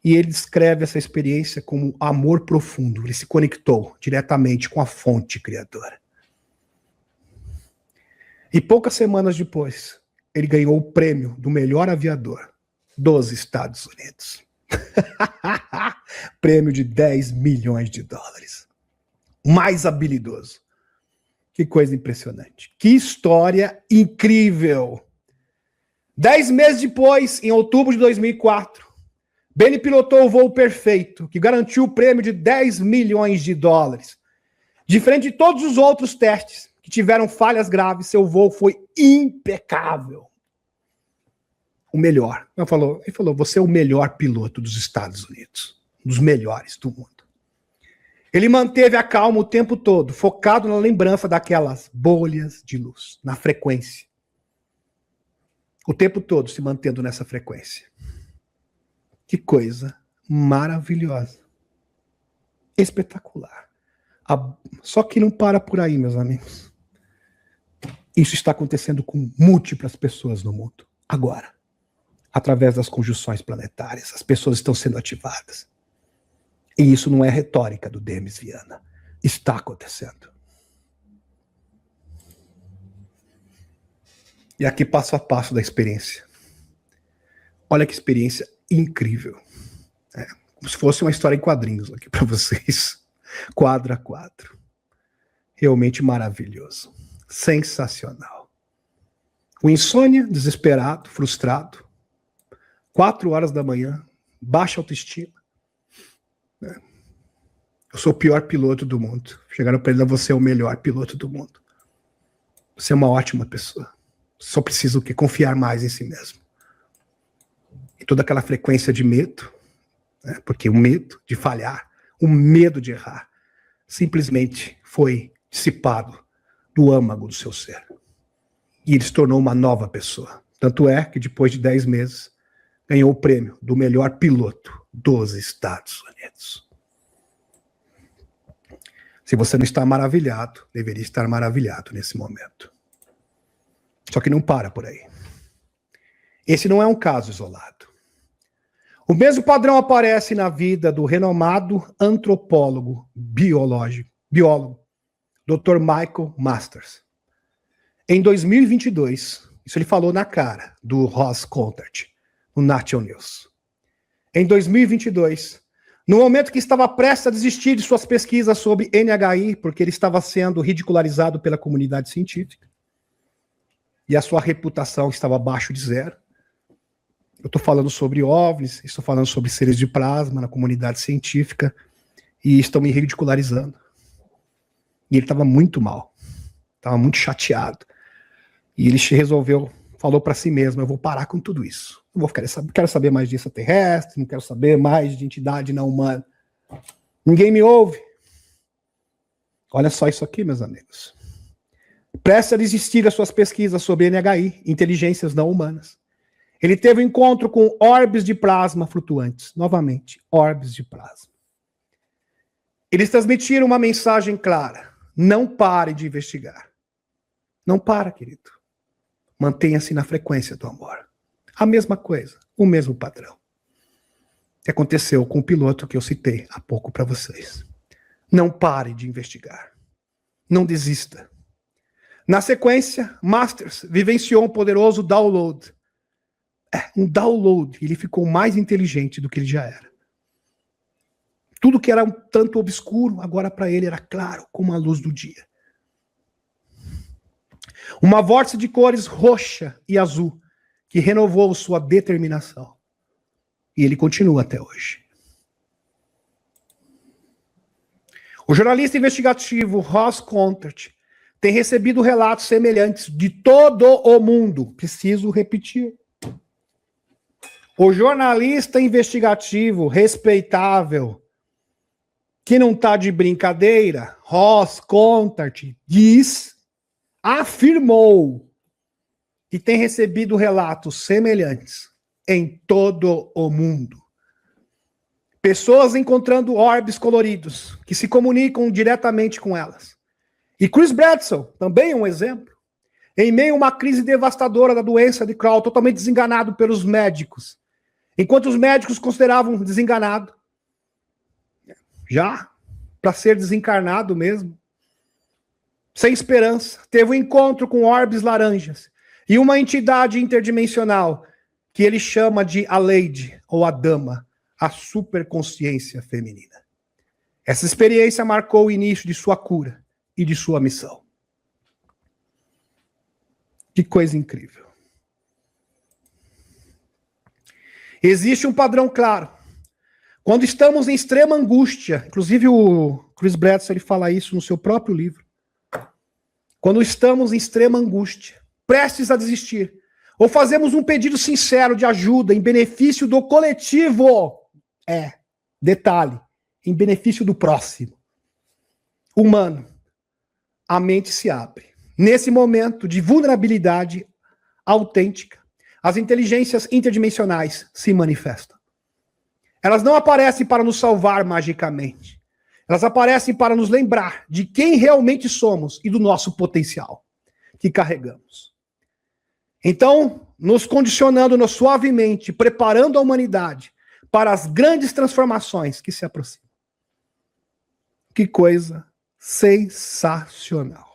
e ele descreve essa experiência como amor profundo. Ele se conectou diretamente com a fonte criadora. E poucas semanas depois, ele ganhou o prêmio do melhor aviador dos Estados Unidos. Prêmio de 10 milhões de dólares. Mais habilidoso. Que coisa impressionante. Que história incrível. 10 meses depois, em outubro de 2004, Benny pilotou o voo perfeito, que garantiu o prêmio de 10 milhões de dólares. Diferente de todos os outros testes que tiveram falhas graves, seu voo foi impecável. O melhor. Ele falou, você é o melhor piloto dos Estados Unidos. Um dos melhores do mundo. Ele manteve a calma o tempo todo, focado na lembrança daquelas bolhas de luz, na frequência. O tempo todo se mantendo nessa frequência. Que coisa maravilhosa. Espetacular. Só que não para por aí, meus amigos. Isso está acontecendo com múltiplas pessoas no mundo. Agora. Através das conjunções planetárias. As pessoas estão sendo ativadas. E isso não é retórica do Demis Viana. Está acontecendo. E aqui passo a passo da experiência. Olha que experiência incrível. Como se fosse uma história em quadrinhos aqui para vocês. Quadro a quadro. Realmente maravilhoso. Sensacional. O insônia, desesperado, frustrado. 4 horas da manhã, baixa autoestima. Eu sou o pior piloto do mundo. Chegaram para ele, você é o melhor piloto do mundo. Você é uma ótima pessoa. Só precisa o quê? Confiar mais em si mesmo. E toda aquela frequência de medo, né? Porque o medo de falhar, o medo de errar, simplesmente foi dissipado do âmago do seu ser. E ele se tornou uma nova pessoa. Tanto é que depois de 10 meses, ganhou o prêmio do melhor piloto dos Estados Unidos. Se você não está maravilhado, deveria estar maravilhado nesse momento. Só que não para por aí. Esse não é um caso isolado. O mesmo padrão aparece na vida do renomado antropólogo biólogo, Dr. Michael Masters. Em 2022, isso ele falou na cara do Ross Coulthart, no National News. Em 2022, no momento que estava prestes a desistir de suas pesquisas sobre NHI, porque ele estava sendo ridicularizado pela comunidade científica, e a sua reputação estava abaixo de zero. Eu estou falando sobre OVNIs, estou falando sobre seres de plasma na comunidade científica, e estão me ridicularizando. E ele estava muito mal, estava muito chateado. E ele resolveu, falou para si mesmo, eu vou parar com tudo isso. Eu quero saber mais de extraterrestre, não quero saber mais de entidade não humana. Ninguém me ouve. Olha só isso aqui, meus amigos. Presta a desistir das suas pesquisas sobre NHI, inteligências não humanas. Ele teve um encontro com orbes de plasma flutuantes. Novamente, orbes de plasma. Eles transmitiram uma mensagem clara. Não pare de investigar. Não para, querido. Mantenha-se na frequência do amor. A mesma coisa, o mesmo padrão. Que aconteceu com o piloto que eu citei há pouco para vocês. Não pare de investigar. Não desista. Na sequência, Masters vivenciou um poderoso download. Um download. Ele ficou mais inteligente do que ele já era. Tudo que era um tanto obscuro, agora para ele era claro, como a luz do dia. Uma vórtice de cores roxa e azul, que renovou sua determinação. E ele continua até hoje. O jornalista investigativo Ross Coulthart tem recebido relatos semelhantes de todo o mundo. Preciso repetir. O jornalista investigativo respeitável, que não está de brincadeira, Ross Coulthart, afirmou que tem recebido relatos semelhantes em todo o mundo. Pessoas encontrando orbes coloridos que se comunicam diretamente com elas. E Chris Bradson, também é um exemplo. Em meio a uma crise devastadora da doença de Crohn, totalmente desenganado pelos médicos. Enquanto os médicos consideravam desenganado, já para ser desencarnado mesmo, sem esperança, teve um encontro com orbes laranjas e uma entidade interdimensional que ele chama de a Lady, ou a Dama, a superconsciência feminina. Essa experiência marcou o início de sua cura e de sua missão. Que coisa incrível. Existe um padrão claro. Quando estamos em extrema angústia, inclusive o Chris Bradson ele fala isso no seu próprio livro. Quando estamos em extrema angústia, prestes a desistir, ou fazemos um pedido sincero de ajuda em benefício do coletivo, detalhe, em benefício do próximo, humano, a mente se abre. Nesse momento de vulnerabilidade autêntica, as inteligências interdimensionais se manifestam. Elas não aparecem para nos salvar magicamente. Elas aparecem para nos lembrar de quem realmente somos e do nosso potencial que carregamos. Então, nos condicionando suavemente, preparando a humanidade para as grandes transformações que se aproximam. Que coisa sensacional.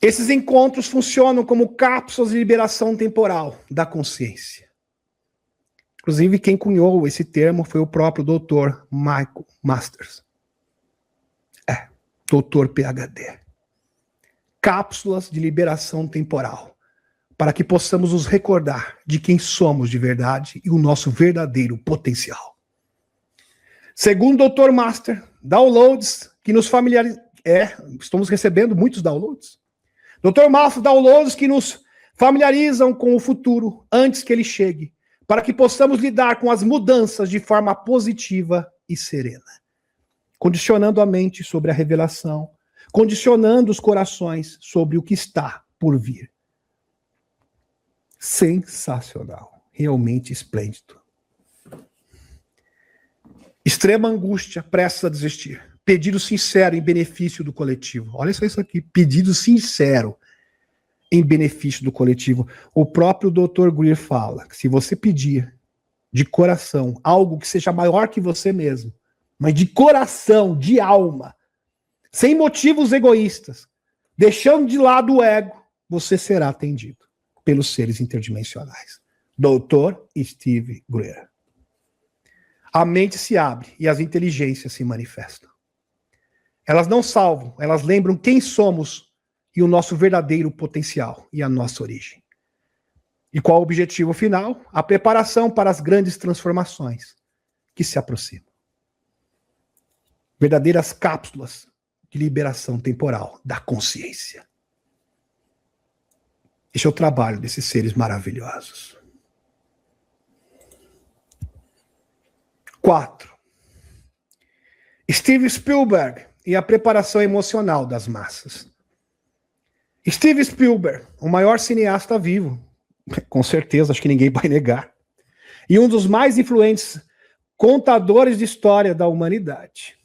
Esses encontros funcionam como cápsulas de liberação temporal da consciência. Inclusive, quem cunhou esse termo foi o próprio Dr. Michael Masters. Dr. PhD. Cápsulas de liberação temporal, para que possamos nos recordar de quem somos de verdade e o nosso verdadeiro potencial. Segundo o Dr. Master, downloads que nos familiarizam... estamos recebendo muitos downloads. Dr. Master, downloads que nos familiarizam com o futuro antes que ele chegue, para que possamos lidar com as mudanças de forma positiva e serena. Condicionando a mente sobre a revelação, condicionando os corações sobre o que está por vir. Sensacional. Realmente esplêndido. Extrema angústia, prestes a desistir. Pedido sincero em benefício do coletivo. Olha só isso aqui. Pedido sincero em benefício do coletivo. O próprio Dr. Greer fala que se você pedir de coração algo que seja maior que você mesmo, mas de coração, de alma, sem motivos egoístas, deixando de lado o ego, você será atendido pelos seres interdimensionais. Dr. Steve Greer. A mente se abre e as inteligências se manifestam. Elas não salvam, elas lembram quem somos e o nosso verdadeiro potencial e a nossa origem. E qual o objetivo final? A preparação para as grandes transformações que se aproximam. Verdadeiras cápsulas de liberação temporal da consciência. Esse é o trabalho desses seres maravilhosos. 4. Steve Spielberg e a preparação emocional das massas. Steve Spielberg, o maior cineasta vivo, com certeza, acho que ninguém vai negar, e um dos mais influentes contadores de história da humanidade,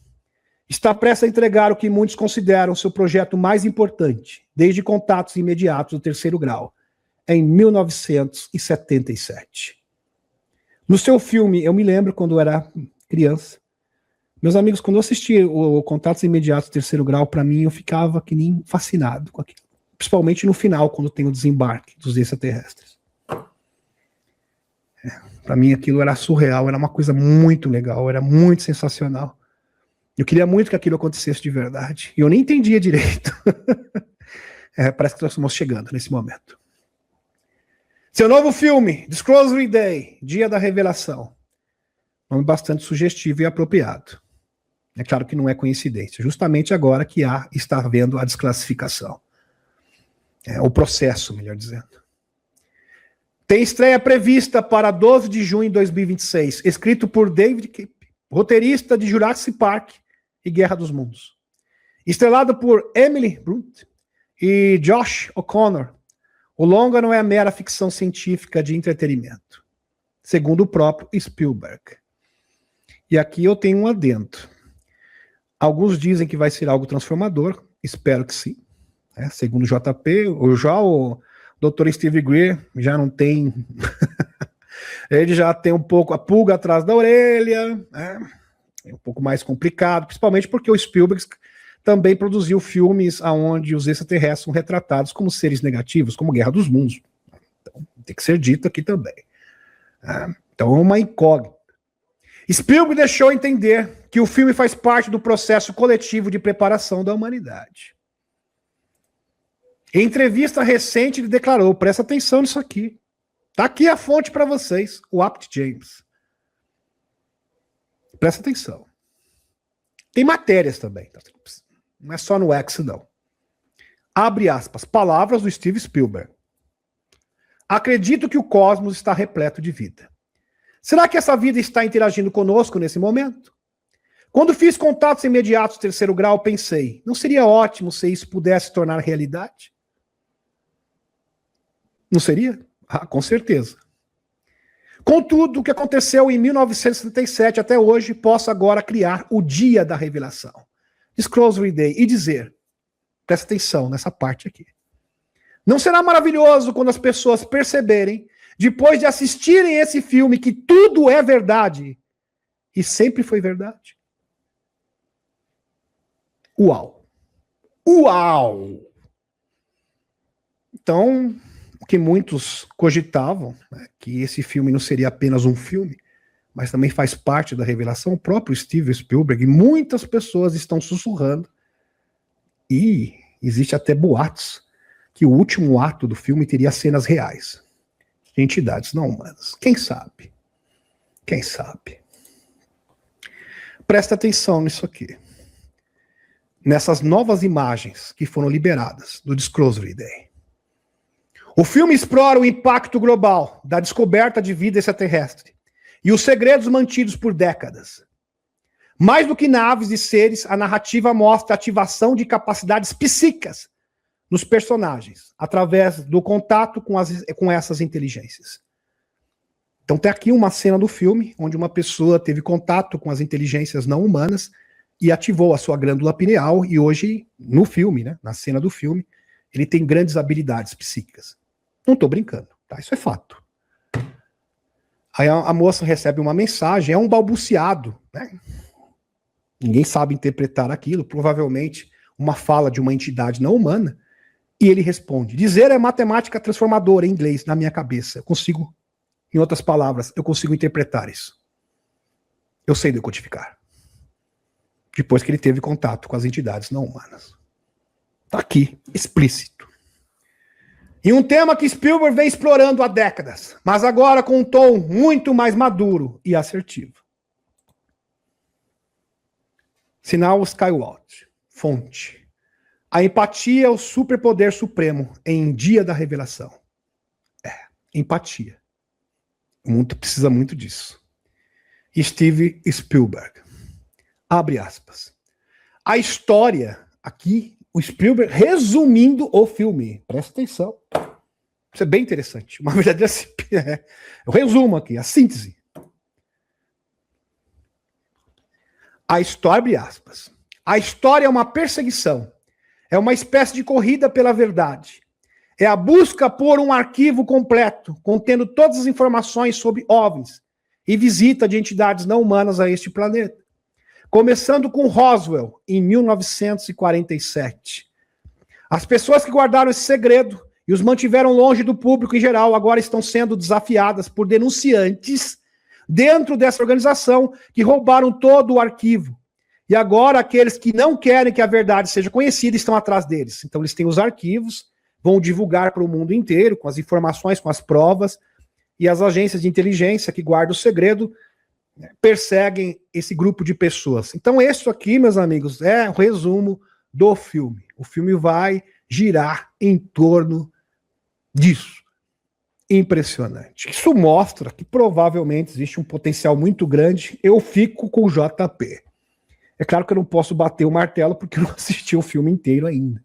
está prestes a entregar o que muitos consideram seu projeto mais importante, desde contatos imediatos do terceiro grau, em 1977. No seu filme, eu me lembro quando eu era criança, meus amigos, quando eu assisti o Contatos Imediatos do Terceiro Grau, para mim, eu ficava que nem fascinado com aquilo. Principalmente no final, quando tem o desembarque dos extraterrestres. Para mim, aquilo era surreal, era uma coisa muito legal, era muito sensacional. Eu queria muito que aquilo acontecesse de verdade. E eu nem entendia direito. Parece que nós estamos chegando nesse momento. Seu novo filme, Disclosure Day, Dia da Revelação. Nome bastante sugestivo e apropriado. É claro que não é coincidência. Justamente agora que está havendo a desclassificação. O processo, melhor dizendo. Tem estreia prevista para 12 de junho de 2026. Escrito por David Kipp, roteirista de Jurassic Park e Guerra dos Mundos. Estrelado por Emily Blunt e Josh O'Connor. O longa não é mera ficção científica de entretenimento, segundo o próprio Spielberg. E aqui eu tenho um adendo. Alguns dizem que vai ser algo transformador, espero que sim. Segundo o JP, o Dr. Steve Greer já não tem... ele já tem um pouco a pulga atrás da orelha, é um pouco mais complicado, principalmente porque o Spielberg também produziu filmes onde os extraterrestres são retratados como seres negativos, como Guerra dos Mundos. Então, tem que ser dito aqui também. Então é uma incógnita. Spielberg deixou entender que o filme faz parte do processo coletivo de preparação da humanidade. Em entrevista recente, ele declarou, presta atenção nisso aqui. Tá aqui a fonte para vocês, o Apt James. Presta atenção. Tem matérias também. Não é só no X, não. Abre aspas, palavras do Steve Spielberg. Acredito que o cosmos está repleto de vida. Será que essa vida está interagindo conosco nesse momento? Quando fiz contatos imediatos do terceiro grau, pensei, não seria ótimo se isso pudesse tornar realidade? Não seria? Com certeza. Contudo, o que aconteceu em 1977 até hoje, posso agora criar o dia da revelação. Disclosure Day, e dizer, presta atenção nessa parte aqui. Não será maravilhoso quando as pessoas perceberem, depois de assistirem esse filme, que tudo é verdade e sempre foi verdade? Uau! Uau! Então, o que muitos cogitavam, que esse filme não seria apenas um filme, mas também faz parte da revelação, o próprio Steven Spielberg, e muitas pessoas estão sussurrando, e existe até boatos, que o último ato do filme teria cenas reais, de entidades não humanas. Quem sabe? Quem sabe? Presta atenção nisso aqui. Nessas novas imagens que foram liberadas do Disclosure Day. O filme explora o impacto global da descoberta de vida extraterrestre e os segredos mantidos por décadas. Mais do que naves e seres, a narrativa mostra a ativação de capacidades psíquicas nos personagens, através do contato com essas inteligências. Então tem aqui uma cena do filme, onde uma pessoa teve contato com as inteligências não humanas e ativou a sua glândula pineal, e hoje, no filme, né, na cena do filme, ele tem grandes habilidades psíquicas. Não estou brincando, tá? Isso é fato. Aí a moça recebe uma mensagem, é um balbuciado, né? Ninguém sabe interpretar aquilo, provavelmente uma fala de uma entidade não humana, e ele responde: dizer é matemática transformadora em inglês na minha cabeça. Eu consigo, em outras palavras, eu consigo interpretar isso. Eu sei decodificar. Depois que ele teve contato com as entidades não humanas. Está aqui, explícito. E um tema que Spielberg vem explorando há décadas, mas agora com um tom muito mais maduro e assertivo. Sinal Skywatch. Fonte. A empatia é o superpoder supremo em Dia da Revelação. Empatia. O mundo precisa muito disso. Steve Spielberg. Abre aspas. A história, aqui, o Spielberg resumindo o filme. Presta atenção. Isso é bem interessante. Uma verdadeira... Eu resumo aqui, a síntese. A história, abre aspas. A história é uma perseguição. É uma espécie de corrida pela verdade. É a busca por um arquivo completo, contendo todas as informações sobre OVNIs e visita de entidades não humanas a este planeta. Começando com Roswell, em 1947. As pessoas que guardaram esse segredo e os mantiveram longe do público em geral agora estão sendo desafiadas por denunciantes dentro dessa organização que roubaram todo o arquivo. E agora aqueles que não querem que a verdade seja conhecida estão atrás deles. Então eles têm os arquivos, vão divulgar para o mundo inteiro, com as informações, com as provas, e as agências de inteligência que guardam o segredo perseguem esse grupo de pessoas. Então isso aqui, meus amigos, é o resumo do filme. O filme vai girar em torno disso. Impressionante. Isso mostra que provavelmente existe um potencial muito grande. Eu fico com o JP. É claro que eu não posso bater o martelo porque eu não assisti o filme inteiro ainda.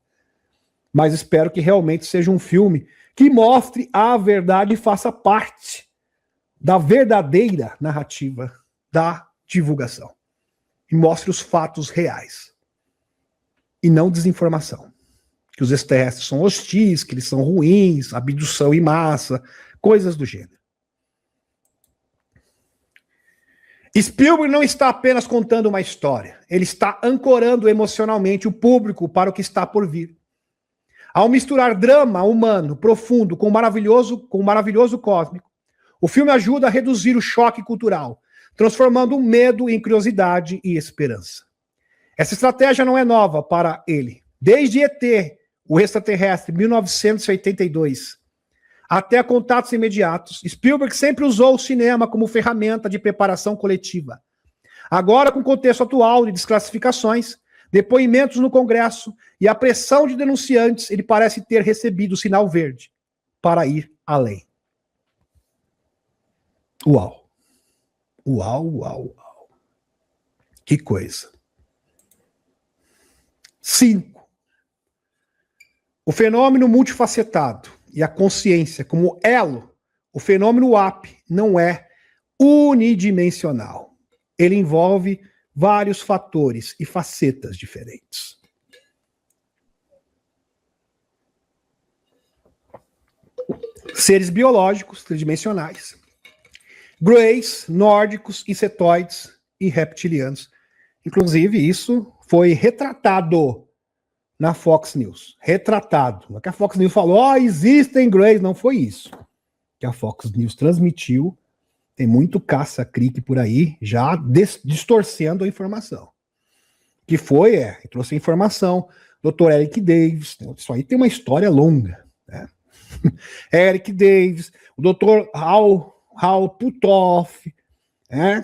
Mas espero que realmente seja um filme que mostre a verdade e faça parte da verdadeira narrativa da divulgação. E mostre os fatos reais. E não desinformação. Que os extraterrestres são hostis, que eles são ruins, abdução em massa, coisas do gênero. Spielberg não está apenas contando uma história, ele está ancorando emocionalmente o público para o que está por vir. Ao misturar drama humano profundo com maravilhoso cósmico, o filme ajuda a reduzir o choque cultural, transformando o medo em curiosidade e esperança. Essa estratégia não é nova para ele. Desde ET, o extraterrestre, 1982, até contatos imediatos, Spielberg sempre usou o cinema como ferramenta de preparação coletiva. Agora, com o contexto atual de desclassificações, depoimentos no Congresso e a pressão de denunciantes, ele parece ter recebido o sinal verde para ir além. Uau. Uau, uau, uau. Que coisa. 5. O fenômeno multifacetado e a consciência como elo, o fenômeno WAP não é unidimensional. Ele envolve vários fatores e facetas diferentes. Seres biológicos tridimensionais, greys, nórdicos, insetoides e reptilianos. Inclusive, isso foi retratado na Fox News. Retratado. Não é que a Fox News falou, existem greys. Não foi isso. Que a Fox News transmitiu. Tem muito caça-crique por aí, já distorcendo a informação. Que foi, trouxe a informação. Dr. Eric Davis. Isso aí tem uma história longa. Né? Eric Davis, o Dr. Hal Puthoff,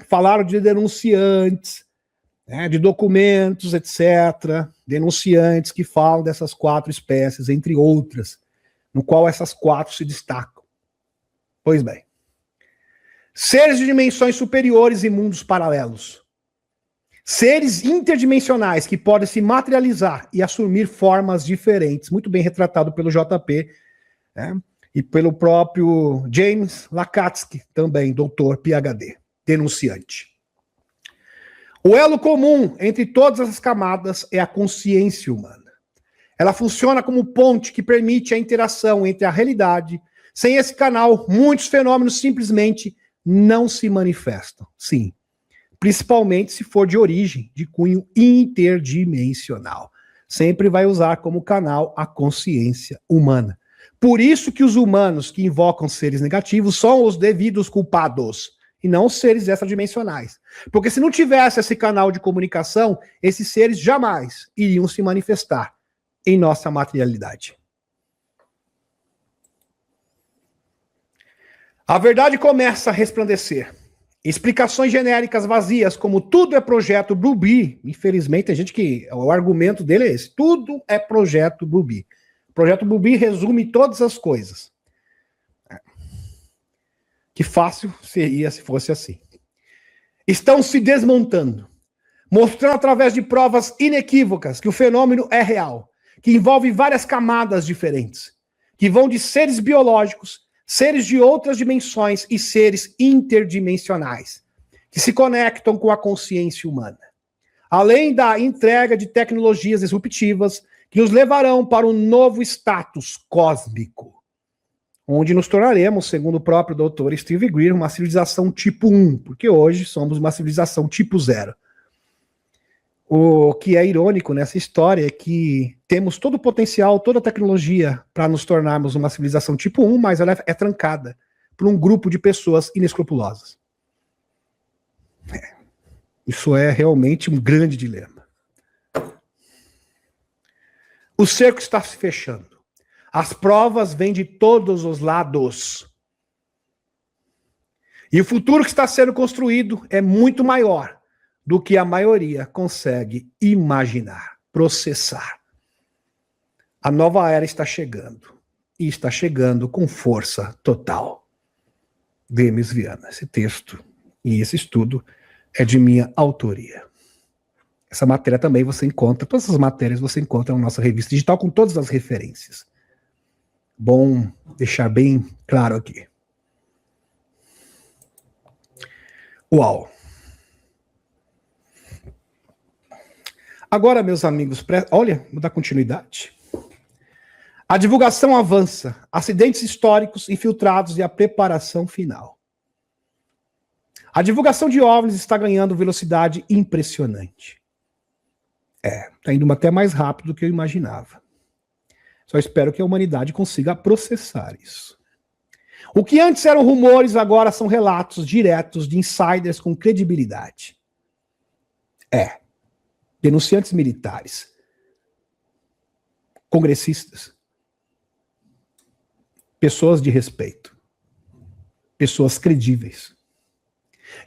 falaram de denunciantes, de documentos, etc., denunciantes que falam dessas 4 espécies, entre outras, no qual essas 4 se destacam. Pois bem, seres de dimensões superiores e mundos paralelos. Seres interdimensionais que podem se materializar e assumir formas diferentes, muito bem retratado pelo JP, né? E pelo próprio James Lakatsky, também, doutor PhD, denunciante. O elo comum entre todas as camadas é a consciência humana. Ela funciona como ponte que permite a interação entre a realidade. Sem esse canal, muitos fenômenos simplesmente não se manifestam. Sim, principalmente se for de origem, de cunho interdimensional. Sempre vai usar como canal a consciência humana. Por isso que os humanos que invocam seres negativos são os devidos culpados, e não os seres extradimensionais. Porque se não tivesse esse canal de comunicação, esses seres jamais iriam se manifestar em nossa materialidade. A verdade começa a resplandecer. Explicações genéricas vazias, como tudo é projeto Bluebeam. Infelizmente, tem gente que o argumento dele é esse. Tudo é projeto Bluebeam. O projeto Bluebeam resume todas as coisas. Que fácil seria se fosse assim. Estão se desmontando, mostrando através de provas inequívocas que o fenômeno é real, que envolve várias camadas diferentes, que vão de seres biológicos, seres de outras dimensões e seres interdimensionais, que se conectam com a consciência humana. Além da entrega de tecnologias disruptivas que nos levarão para um novo status cósmico, onde nos tornaremos, segundo o próprio doutor Steve Greer, uma civilização tipo 1, porque hoje somos uma civilização tipo 0. O que é irônico nessa história é que temos todo o potencial, toda a tecnologia para nos tornarmos uma civilização tipo 1, mas ela é trancada por um grupo de pessoas inescrupulosas. Isso é realmente um grande dilema. O cerco está se fechando. As provas vêm de todos os lados. E o futuro que está sendo construído é muito maior do que a maioria consegue imaginar, processar. A nova era está chegando. E está chegando com força total. Demis Viana. Esse texto e esse estudo é de minha autoria. Essa matéria também você encontra, todas essas matérias você encontra na nossa revista digital com todas as referências. Bom deixar bem claro aqui. Uau! Agora, meus amigos, olha, vou dar continuidade. A divulgação avança, acidentes históricos infiltrados e a preparação final. A divulgação de OVNIs está ganhando velocidade impressionante. Está indo até mais rápido do que eu imaginava. Só espero que a humanidade consiga processar isso. O que antes eram rumores, agora são relatos diretos de insiders com credibilidade. Denunciantes militares, congressistas, pessoas de respeito, pessoas credíveis.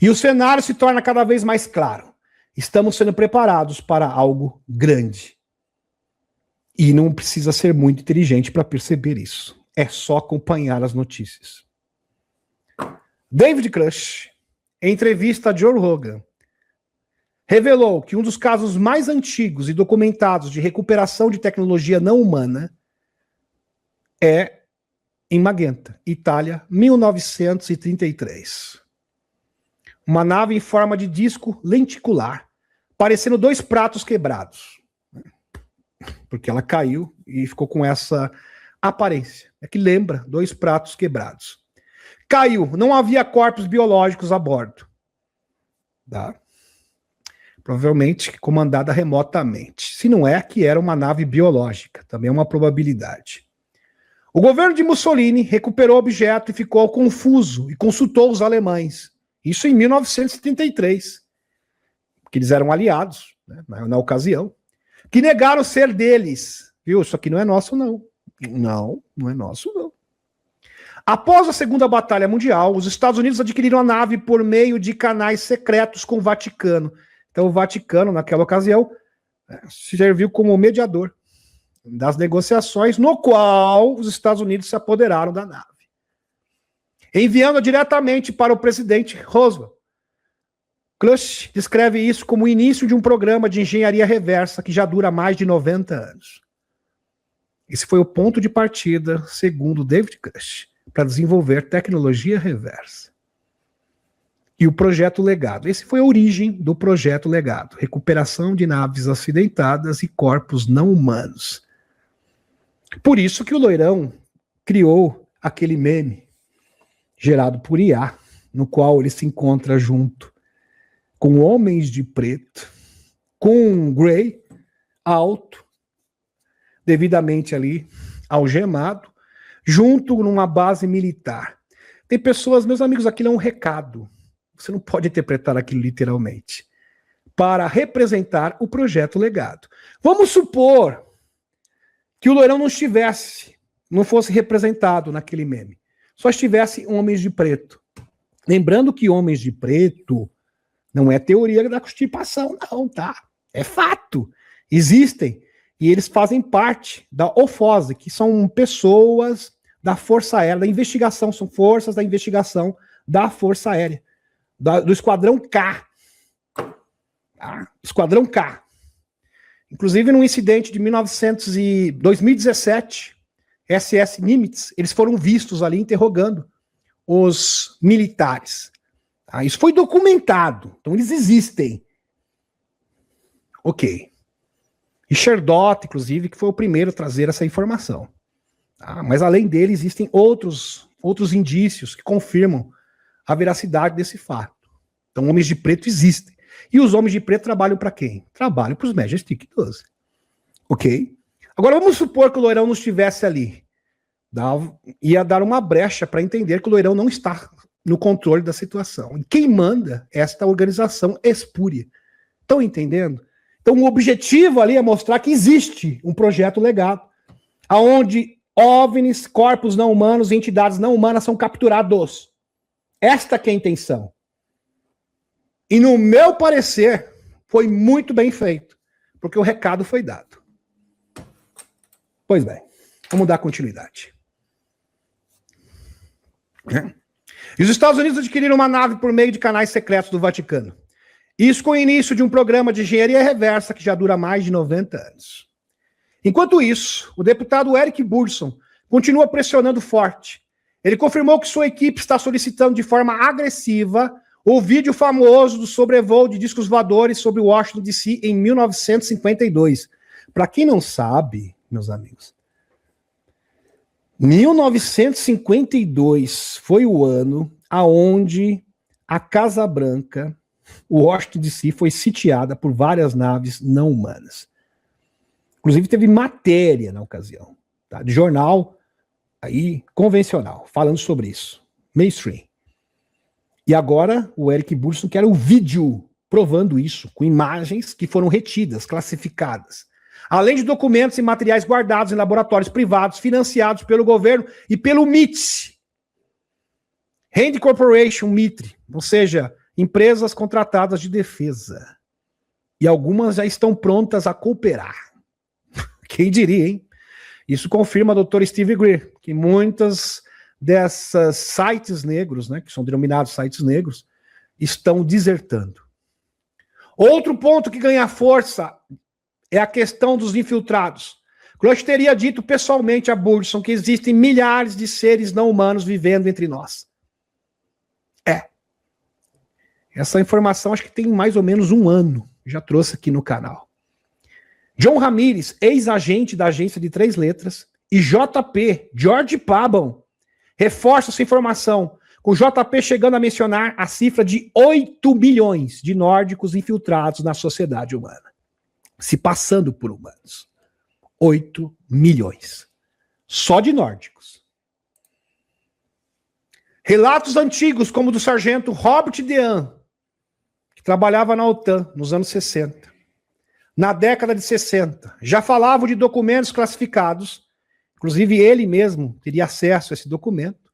E o cenário se torna cada vez mais claro. Estamos sendo preparados para algo grande. E não precisa ser muito inteligente para perceber isso. É só acompanhar as notícias. David Grush, em entrevista a Joe Rogan, revelou que um dos casos mais antigos e documentados de recuperação de tecnologia não humana é em Magenta, Itália, 1933. Uma nave em forma de disco lenticular, parecendo dois pratos quebrados. Porque ela caiu e ficou com essa aparência. É que lembra dois pratos quebrados. Caiu, não havia corpos biológicos a bordo. Tá? Provavelmente comandada remotamente. Se não é, que era uma nave biológica. Também é uma probabilidade. O governo de Mussolini recuperou o objeto e ficou confuso e consultou os alemães. Isso em 1933. Porque eles eram aliados, né, na ocasião. Que negaram ser deles. Viu? Isso aqui não é nosso, não. Não é nosso, não. Após a Segunda Batalha Mundial, os Estados Unidos adquiriram a nave por meio de canais secretos com o Vaticano. Então o Vaticano, naquela ocasião, serviu como mediador das negociações, no qual os Estados Unidos se apoderaram da nave. Enviando diretamente para o presidente Roosevelt. Clush descreve isso como o início de um programa de engenharia reversa que já dura mais de 90 anos. Esse foi o ponto de partida, segundo David Clush, para desenvolver tecnologia reversa. E o projeto Legado. Esse foi a origem do projeto Legado. Recuperação de naves acidentadas e corpos não humanos. Por isso que o Loirão criou aquele meme gerado por IA, no qual ele se encontra junto com homens de preto, com um Grey alto, devidamente ali algemado, junto numa base militar. Tem pessoas, meus amigos, aquilo é um recado. Você não pode interpretar aquilo literalmente. Para representar o projeto Legado. Vamos supor que o Loirão não fosse representado naquele meme. Só estivesse homens de preto. Lembrando que homens de preto não é teoria da constipação, não, tá? É fato. Existem. E eles fazem parte da OFOSE, que são pessoas da Força Aérea, da investigação, são forças da investigação da Força Aérea, do Esquadrão K. Tá? Esquadrão K. Inclusive, num incidente de 2017, SS Nimitz, eles foram vistos ali interrogando os militares. Tá? Isso foi documentado, então eles existem. Ok. Richard Dott, inclusive, que foi o primeiro a trazer essa informação. Tá? Mas além dele, existem outros indícios que confirmam a veracidade desse fato. Então, homens de preto existem. E os homens de preto trabalham para quem? Trabalham para os Majestic 12. Ok? Agora, vamos supor que o Loirão não estivesse ali. Ia dar uma brecha para entender que o Loirão não está no controle da situação. E quem manda é esta organização espúria. Estão entendendo? Então, o objetivo ali é mostrar que existe um projeto Legado, onde OVNIs, corpos não humanos e entidades não humanas são capturados. Esta que é a intenção. E no meu parecer, foi muito bem feito, porque o recado foi dado. Pois bem, vamos dar continuidade. E os Estados Unidos adquiriram uma nave por meio de canais secretos do Vaticano. Isso com o início de um programa de engenharia reversa que já dura mais de 90 anos. Enquanto isso, o deputado Eric Burson continua pressionando forte. Ele confirmou que sua equipe está solicitando de forma agressiva o vídeo famoso do sobrevoo de discos voadores sobre Washington, D.C. em 1952. Para quem não sabe, meus amigos, 1952 foi o ano aonde a Casa Branca, Washington, D.C., foi sitiada por várias naves não humanas. Inclusive teve matéria na ocasião, tá? De jornal aí convencional, falando sobre isso, mainstream. E agora o Eric Burson quer o vídeo provando isso, com imagens que foram retidas, classificadas. Além de documentos e materiais guardados em laboratórios privados, financiados pelo governo e pelo MIT. Rand Corporation, MITRE, ou seja, empresas contratadas de defesa. E algumas já estão prontas a cooperar. Quem diria, hein? Isso confirma o Dr. Steve Greer, que muitas dessas sites negros, né, que são denominados sites negros, estão desertando. Outro ponto que ganha força é a questão dos infiltrados. Clush teria dito pessoalmente a Burson que existem milhares de seres não humanos vivendo entre nós. Essa informação acho que tem mais ou menos um ano. Já trouxe aqui no canal. John Ramirez, ex-agente da agência de 3 letras, e JP, George Pabon, reforça essa informação, com JP chegando a mencionar a cifra de 8 milhões de nórdicos infiltrados na sociedade humana, se passando por humanos. 8 milhões. Só de nórdicos. Relatos antigos, como do sargento Robert Dean, que trabalhava na OTAN nos anos 60, na década de 60, já falavam de documentos classificados, inclusive ele mesmo teria acesso a esse documento,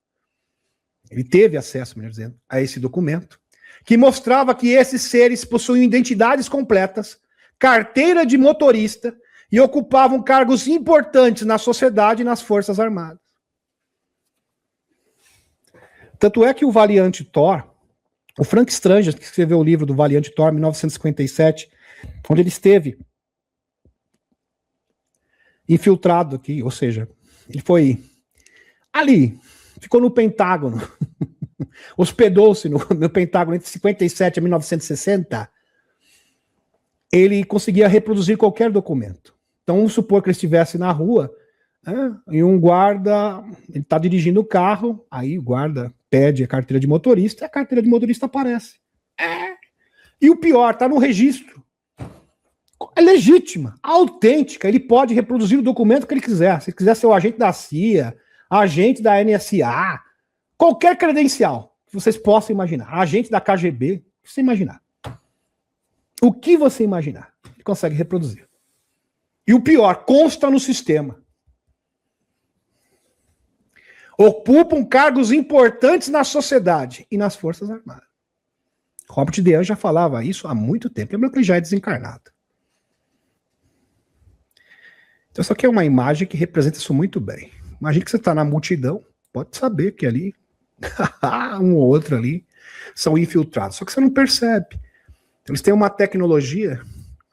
ele teve acesso, melhor dizendo, a esse documento, que mostrava que esses seres possuíam identidades completas, carteira de motorista e ocupavam cargos importantes na sociedade e nas Forças Armadas. Tanto é que o Valiante Thor, O Frank Stranger, que escreveu o livro do Valiant Thor, 1957, onde ele esteve infiltrado aqui, ou seja, ele foi ali, ficou no Pentágono, hospedou-se no Pentágono entre 57 e 1960, ele conseguia reproduzir qualquer documento. Então, vamos supor que ele estivesse na rua, né, e um guarda, ele está dirigindo o carro, aí o guarda pede a carteira de motorista, e a carteira de motorista aparece. E o pior, está no registro. É legítima, autêntica, ele pode reproduzir o documento que ele quiser. Se ele quiser ser o agente da CIA, agente da NSA, qualquer credencial que vocês possam imaginar, agente da KGB, o que você imaginar. O que você imaginar, ele consegue reproduzir. E o pior, consta no sistema. Ocupam cargos importantes na sociedade e nas Forças Armadas. Robert Dean já falava isso há muito tempo, lembra que ele já é desencarnado. Então, isso aqui é uma imagem que representa isso muito bem. Imagina que você está na multidão, pode saber que ali, um ou outro ali, são infiltrados. Só que você não percebe. Então, eles têm uma tecnologia,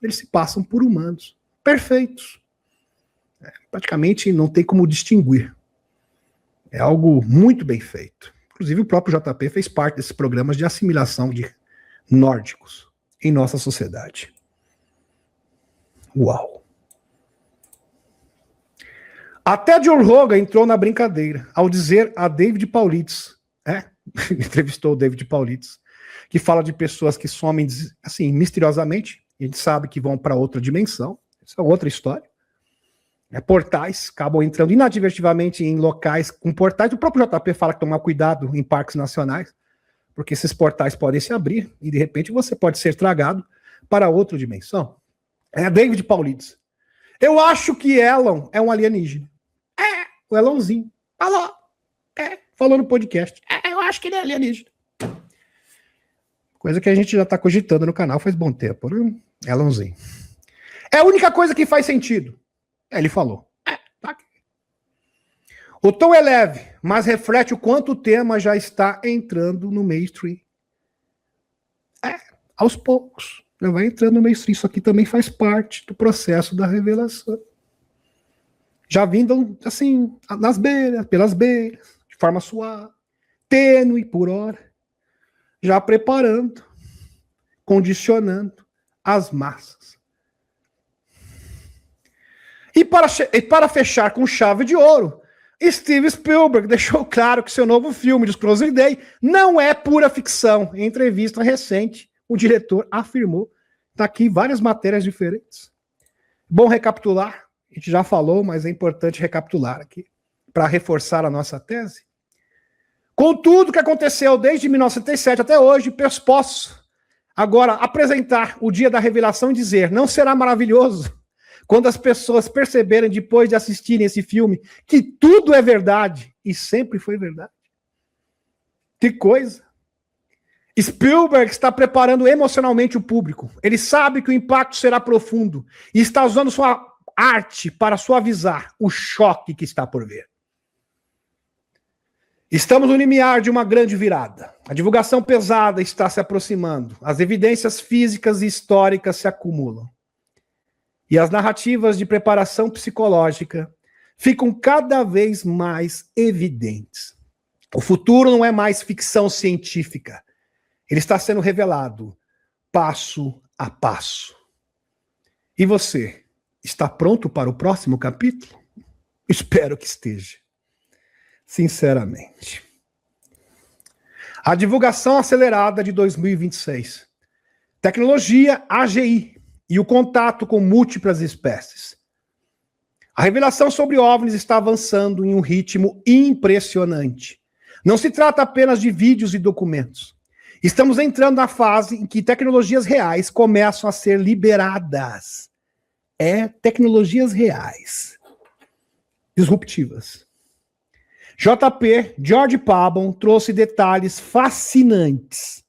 eles se passam por humanos. Perfeitos. Praticamente não tem como distinguir. É algo muito bem feito. Inclusive, o próprio JP fez parte desses programas de assimilação de nórdicos em nossa sociedade. Uau! Até John Rogan entrou na brincadeira ao dizer a David Paulides, entrevistou o David Paulides, que fala de pessoas que somem assim misteriosamente, e a gente sabe que vão para outra dimensão, isso é outra história. Portais acabam entrando inadvertidamente em locais com portais. O próprio JP fala que tomar cuidado em parques nacionais, porque esses portais podem se abrir e de repente você pode ser tragado para outra dimensão. É David Paulides. Eu acho que Elon é um alienígena. O Elonzinho. Falou. Falou no podcast. Eu acho que ele é alienígena. Coisa que a gente já está cogitando no canal faz bom tempo, né? Elonzinho. É a única coisa que faz sentido. Ele falou. Tá. O tom é leve, mas reflete o quanto o tema já está entrando no mainstream. Aos poucos. Já vai entrando no mainstream. Isso aqui também faz parte do processo da revelação. Já vindo, assim, nas beiras, pelas beiras, de forma suave, tênue por hora, já preparando, condicionando as massas. E para fechar com chave de ouro, Steven Spielberg deixou claro que seu novo filme, Disclosure Day, não é pura ficção. Em entrevista recente, o diretor afirmou. Está aqui várias matérias diferentes. Bom recapitular. A gente já falou, mas é importante recapitular aqui, para reforçar a nossa tese. Com tudo que aconteceu desde 1977 até hoje, posso agora apresentar o dia da revelação e dizer, não será maravilhoso quando as pessoas perceberem, depois de assistirem esse filme, que tudo é verdade e sempre foi verdade? Que coisa! Spielberg está preparando emocionalmente o público. Ele sabe que o impacto será profundo e está usando sua arte para suavizar o choque que está por vir. Estamos no limiar de uma grande virada. A divulgação pesada está se aproximando. As evidências físicas e históricas se acumulam. E as narrativas de preparação psicológica ficam cada vez mais evidentes. O futuro não é mais ficção científica. Ele está sendo revelado passo a passo. E você? Está pronto para o próximo capítulo? Espero que esteja. Sinceramente. A divulgação acelerada de 2026. Tecnologia AGI e o contato com múltiplas espécies. A revelação sobre OVNIs está avançando em um ritmo impressionante. Não se trata apenas de vídeos e documentos. Estamos entrando na fase em que tecnologias reais começam a ser liberadas. Tecnologias reais, disruptivas. JP, George Pabon, trouxe detalhes fascinantes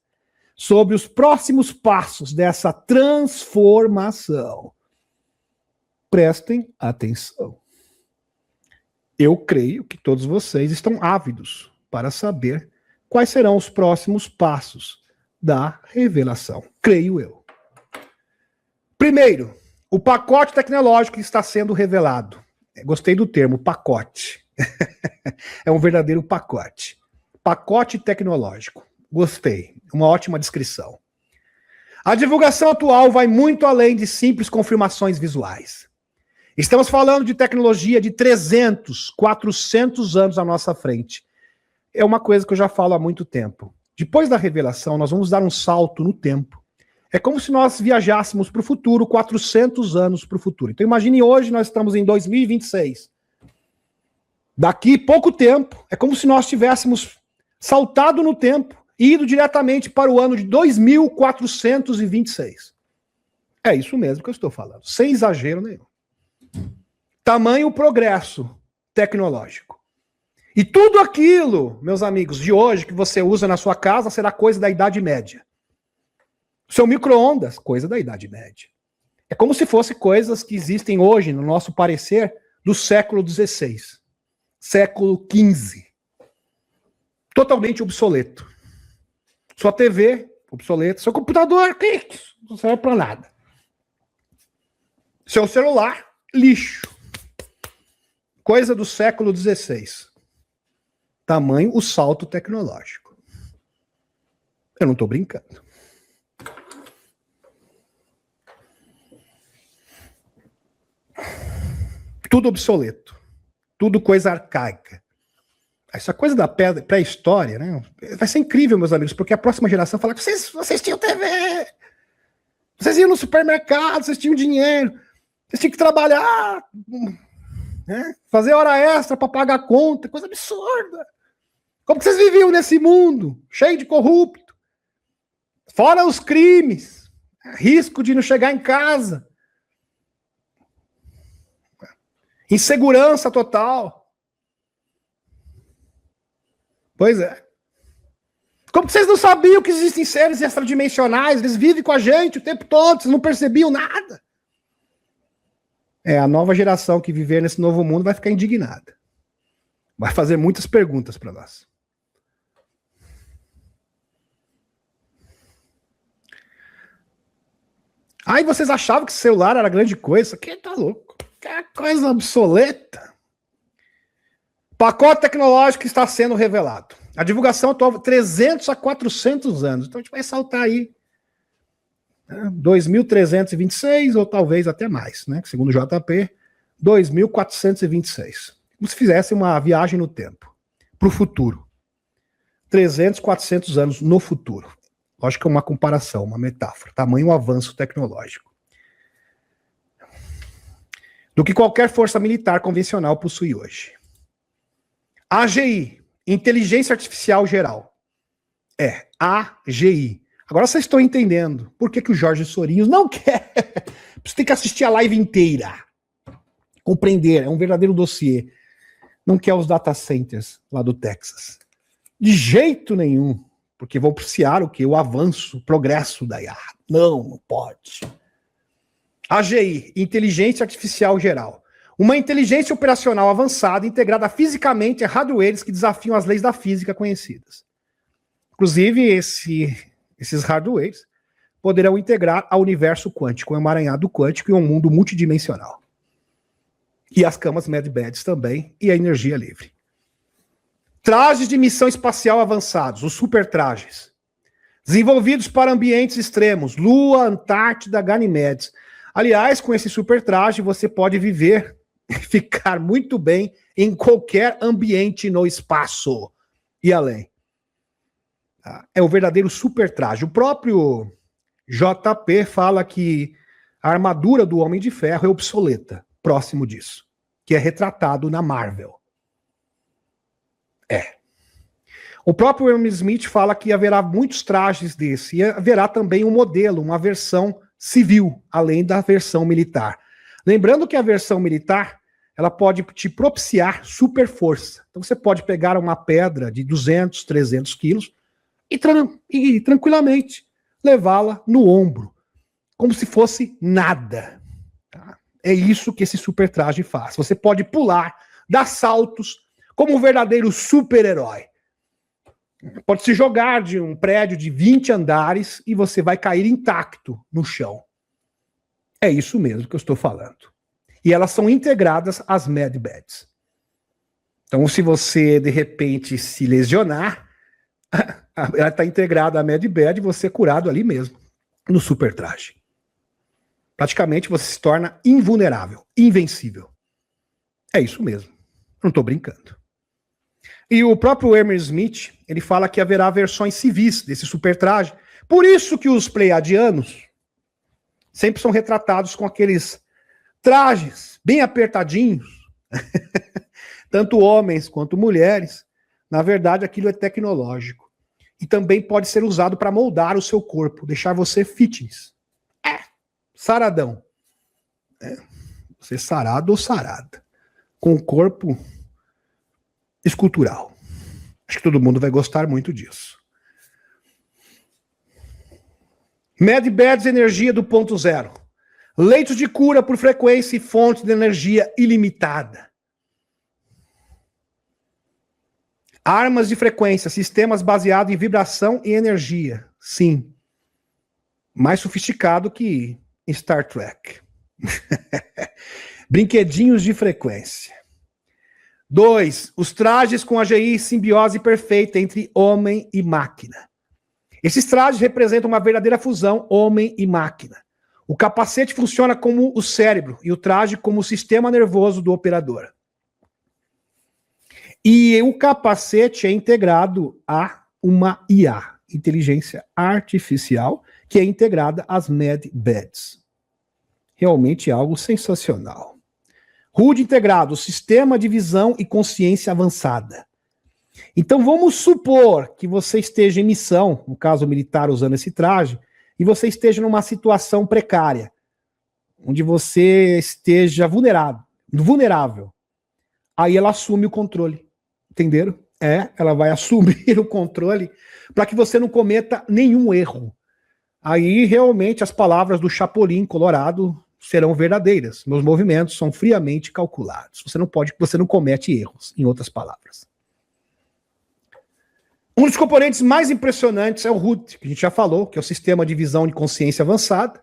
sobre os próximos passos dessa transformação. Prestem atenção. Eu creio que todos vocês estão ávidos para saber quais serão os próximos passos da revelação, creio eu. Primeiro, o pacote tecnológico está sendo revelado. Gostei do termo, pacote. É um verdadeiro pacote. Pacote tecnológico. Gostei. Uma ótima descrição. A divulgação atual vai muito além de simples confirmações visuais. Estamos falando de tecnologia de 300, 400 anos à nossa frente. É uma coisa que eu já falo há muito tempo. Depois da revelação, nós vamos dar um salto no tempo. É como se nós viajássemos para o futuro, 400 anos para o futuro. Então imagine hoje, nós estamos em 2026. Daqui pouco tempo, é como se nós tivéssemos saltado no tempo e ido diretamente para o ano de 2426. É isso mesmo que eu estou falando, sem exagero nenhum. Tamanho progresso tecnológico. E tudo aquilo, meus amigos, de hoje que você usa na sua casa será coisa da Idade Média. Seu micro-ondas, coisa da Idade Média. É como se fossem coisas que existem hoje, no nosso parecer, do século XVI, século XV. Totalmente obsoleto. Sua TV, obsoleto. Seu computador, não serve para nada. Seu celular, lixo. Coisa do século XVI. Tamanho, o salto tecnológico. Eu não estou brincando. Tudo obsoleto. Tudo coisa arcaica. Essa coisa da pré-história, né? Vai ser incrível, meus amigos, porque a próxima geração fala que vocês tinham TV, vocês iam no supermercado, vocês tinham dinheiro, vocês tinham que trabalhar, né? Fazer hora extra para pagar a conta, coisa absurda. Como que vocês viviam nesse mundo cheio de corrupto? Fora os crimes, risco de não chegar em casa, insegurança total. Pois é. Como que vocês não sabiam que existem seres extradimensionais? Eles vivem com a gente o tempo todo, vocês não percebiam nada. A nova geração que viver nesse novo mundo vai ficar indignada. Vai fazer muitas perguntas para nós. Aí vocês achavam que celular era grande coisa? Isso aqui tá louco. Que coisa obsoleta. Pacote tecnológico está sendo revelado. A divulgação atual 300 a 400 anos. Então a gente vai saltar aí 2.326 ou talvez até mais, né? Segundo o JP, 2.426. Como se fizesse uma viagem no tempo, para o futuro. 300, 400 anos no futuro. Lógico que é uma comparação, uma metáfora. Tamanho avanço tecnológico. Do que qualquer força militar convencional possui hoje. AGI, Inteligência Artificial Geral. AGI. Agora vocês estão entendendo por que o Jorge Sorinhos não quer. Você tem que assistir a live inteira. Compreender, é um verdadeiro dossiê. Não quer os data centers lá do Texas. De jeito nenhum. Porque vão propiciar o quê? O avanço, o progresso da IA. Não pode. AGI, Inteligência Artificial Geral. Uma inteligência operacional avançada integrada fisicamente a hardwares que desafiam as leis da física conhecidas. Inclusive, esses hardwares poderão integrar ao universo quântico, um emaranhado quântico e um mundo multidimensional. E as camas medbeds também, e a energia livre. Trajes de missão espacial avançados, os super trajes. Desenvolvidos para ambientes extremos, Lua, Antártida, Ganymedes. Aliás, com esse super traje, você pode viver, ficar muito bem em qualquer ambiente no espaço e além. É o verdadeiro super traje. O próprio JP fala que a armadura do Homem de Ferro é obsoleta, próximo disso, que é retratado na Marvel. O próprio Will Smith fala que haverá muitos trajes desse, e haverá também um modelo, uma versão civil, além da versão militar. Lembrando que a versão militar, ela pode te propiciar super força. Então você pode pegar uma pedra de 200, 300 quilos e tranquilamente levá-la no ombro, como se fosse nada. Tá? É isso que esse super traje faz. Você pode pular, dar saltos, como um verdadeiro super-herói. Pode se jogar de um prédio de 20 andares e você vai cair intacto no chão. É isso mesmo que eu estou falando. E elas são integradas às medbeds. Então, se você, de repente, se lesionar, ela está integrada à medbed e você é curado ali mesmo, no super traje. Praticamente você se torna invulnerável, invencível. É isso mesmo. Não estou brincando. E o próprio Hermes Smith, ele fala que haverá versões civis desse super traje. Por isso que os pleiadianos sempre são retratados com aqueles trajes bem apertadinhos, tanto homens quanto mulheres. Na verdade, aquilo é tecnológico. E também pode ser usado para moldar o seu corpo, deixar você fitness. Saradão. Você sarado ou sarada. Com o corpo escultural. Acho que todo mundo vai gostar muito disso. Medbeds energia do ponto zero. Leitos de cura por frequência e fonte de energia ilimitada. Armas de frequência, sistemas baseados em vibração e energia. Sim. Mais sofisticado que Star Trek. Brinquedinhos de frequência. 2. Os trajes com AGI simbiose perfeita entre homem e máquina. Esses trajes representam uma verdadeira fusão homem e máquina. O capacete funciona como o cérebro e o traje como o sistema nervoso do operador. E o capacete é integrado a uma IA, inteligência artificial, que é integrada às medbeds. Realmente algo sensacional. HUD integrado, sistema de visão e consciência avançada. Então vamos supor que você esteja em missão, no caso militar usando esse traje, e você esteja numa situação precária, onde você esteja vulnerável. Aí ela assume o controle. Entenderam? Ela vai assumir o controle para que você não cometa nenhum erro. Aí realmente as palavras do Chapolin Colorado serão verdadeiras. Meus movimentos são friamente calculados. Você não comete erros, em outras palavras. Um dos componentes mais impressionantes é o HUD, que a gente já falou, que é o sistema de visão de consciência avançada,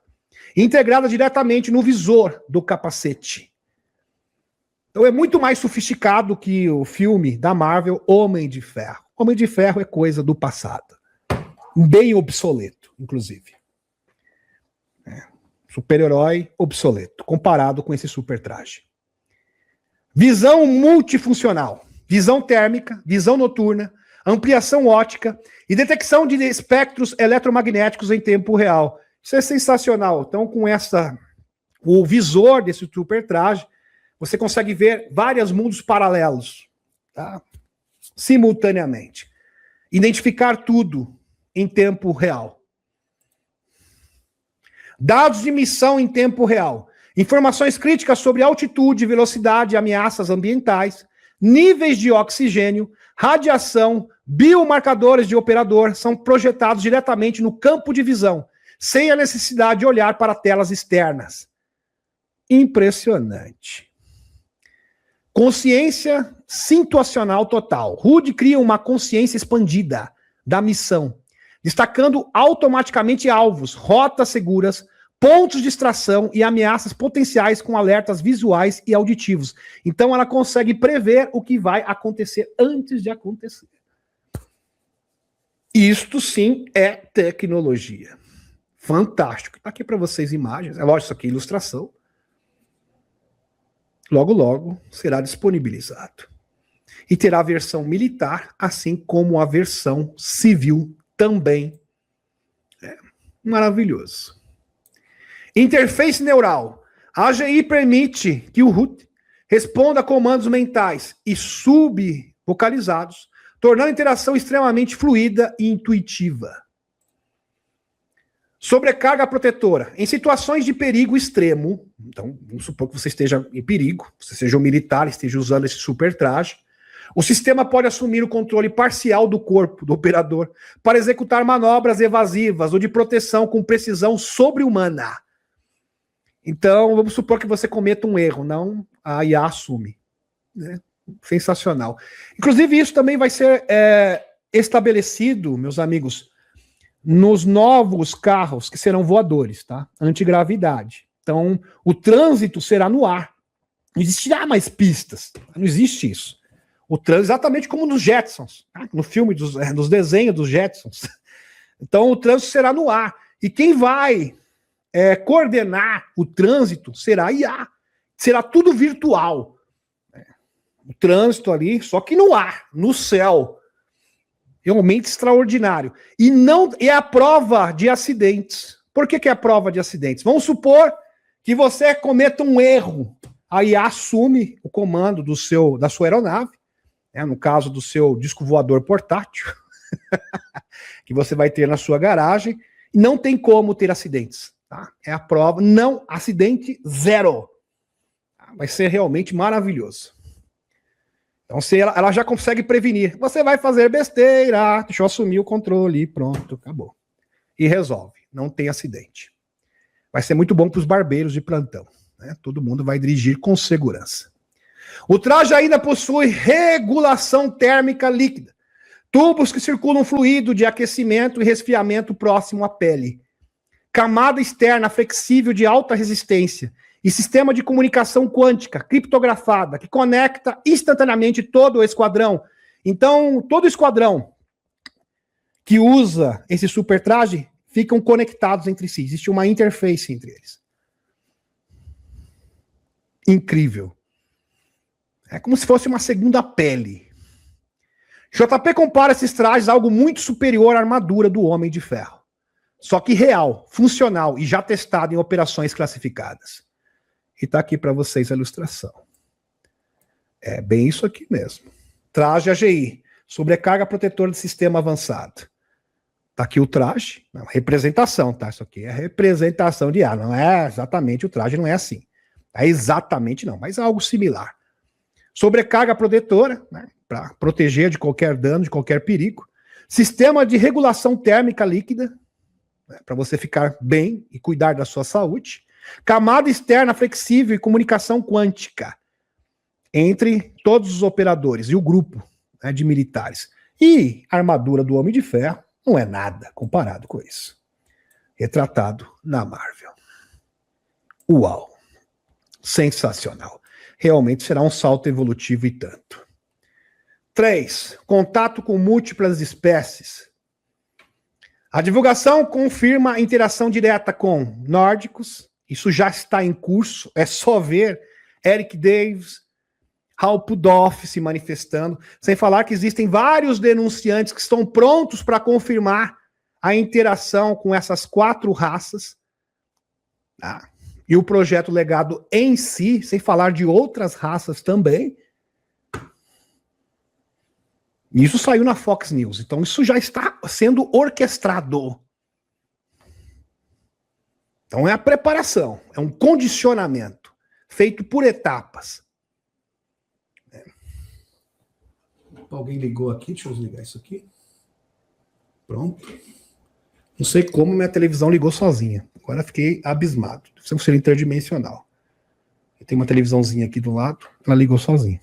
integrada diretamente no visor do capacete. Então é muito mais sofisticado que o filme da Marvel Homem de Ferro. Homem de Ferro é coisa do passado. Bem obsoleto, inclusive. Super-herói obsoleto, comparado com esse super traje. Visão multifuncional. Visão térmica, visão noturna, ampliação ótica e detecção de espectros eletromagnéticos em tempo real. Isso é sensacional. Então, com o visor desse super traje, você consegue ver vários mundos paralelos, tá? Simultaneamente. Identificar tudo em tempo real. Dados de missão em tempo real. Informações críticas sobre altitude, velocidade, ameaças ambientais, níveis de oxigênio, radiação, biomarcadores de operador são projetados diretamente no campo de visão, sem a necessidade de olhar para telas externas. Impressionante. Consciência situacional total. HUD cria uma consciência expandida da missão, destacando automaticamente alvos, rotas seguras, pontos de extração e ameaças potenciais com alertas visuais e auditivos. Então ela consegue prever o que vai acontecer antes de acontecer. Isto sim é tecnologia. Fantástico. Está aqui para vocês imagens. É lógico, isso aqui é ilustração. Logo, logo será disponibilizado. E terá a versão militar, assim como a versão civil também. Maravilhoso. Interface neural. A AGI permite que o HUD responda a comandos mentais e subvocalizados, tornando a interação extremamente fluida e intuitiva. Sobrecarga protetora. Em situações de perigo extremo, então vamos supor que você esteja em perigo, você seja um militar, esteja usando esse super traje, o sistema pode assumir o controle parcial do corpo do operador para executar manobras evasivas ou de proteção com precisão sobre-humana. Então, vamos supor que você cometa um erro, não a IA assume. Né? Sensacional. Inclusive, isso também vai ser estabelecido, meus amigos, nos novos carros que serão voadores, tá? Antigravidade. Então, o trânsito será no ar. Não existirá mais pistas. Não existe isso. O trânsito, exatamente como nos Jetsons, tá? No filme dos desenhos dos Jetsons. Então, o trânsito será no ar. E quem vai coordenar o trânsito será IA. Será tudo virtual. O trânsito ali, só que no ar, no céu. Realmente extraordinário. E não é a prova de acidentes. Por que é a prova de acidentes? Vamos supor que você cometa um erro. A IA assume o comando da sua aeronave, no caso do seu disco voador portátil, que você vai ter na sua garagem, e não tem como ter acidentes. Tá? É a prova, não, acidente zero. Vai ser realmente maravilhoso. Então, ela já consegue prevenir. Você vai fazer besteira, deixa eu assumir o controle, pronto, acabou. E resolve, não tem acidente. Vai ser muito bom para os barbeiros de plantão. Né? Todo mundo vai dirigir com segurança. O traje ainda possui regulação térmica líquida. Tubos que circulam fluido de aquecimento e resfriamento próximo à pele. Camada externa flexível de alta resistência. E sistema de comunicação quântica, criptografada, que conecta instantaneamente todo o esquadrão. Então, todo esquadrão que usa esse super traje ficam conectados entre si. Existe uma interface entre eles. Incrível. É como se fosse uma segunda pele. JP compara esses trajes a algo muito superior à armadura do Homem de Ferro. Só que real, funcional e já testado em operações classificadas. E tá aqui para vocês a ilustração. É bem isso aqui mesmo. Traje AGI, sobrecarga protetora de sistema avançado. Tá aqui o traje, não, representação, tá? Isso aqui é representação de ar, não é exatamente o traje, não é assim. É exatamente não, mas é algo similar. Sobrecarga protetora, né, para proteger de qualquer dano, de qualquer perigo. Sistema de regulação térmica líquida, né, para você ficar bem e cuidar da sua saúde. Camada externa flexível e comunicação quântica entre todos os operadores e o grupo, né, de militares. E a armadura do Homem de Ferro não é nada comparado com isso. Retratado na Marvel. Uau! Sensacional. Realmente será um salto evolutivo e tanto. 3. Contato com múltiplas espécies. A divulgação confirma a interação direta com nórdicos. Isso já está em curso. É só ver Eric Davis, Hal Puddoff se manifestando. Sem falar que existem vários denunciantes que estão prontos para confirmar a interação com essas 4 raças. E o projeto Legado em si, sem falar de outras raças também. Isso saiu na Fox News. Então isso já está sendo orquestrado. Então é a preparação, é um condicionamento feito por etapas. Alguém ligou aqui, deixa eu desligar isso aqui. Pronto. Não sei como minha televisão ligou sozinha. Agora fiquei abismado. Deve ser um ser interdimensional. Tem uma televisãozinha aqui do lado, ela ligou sozinha.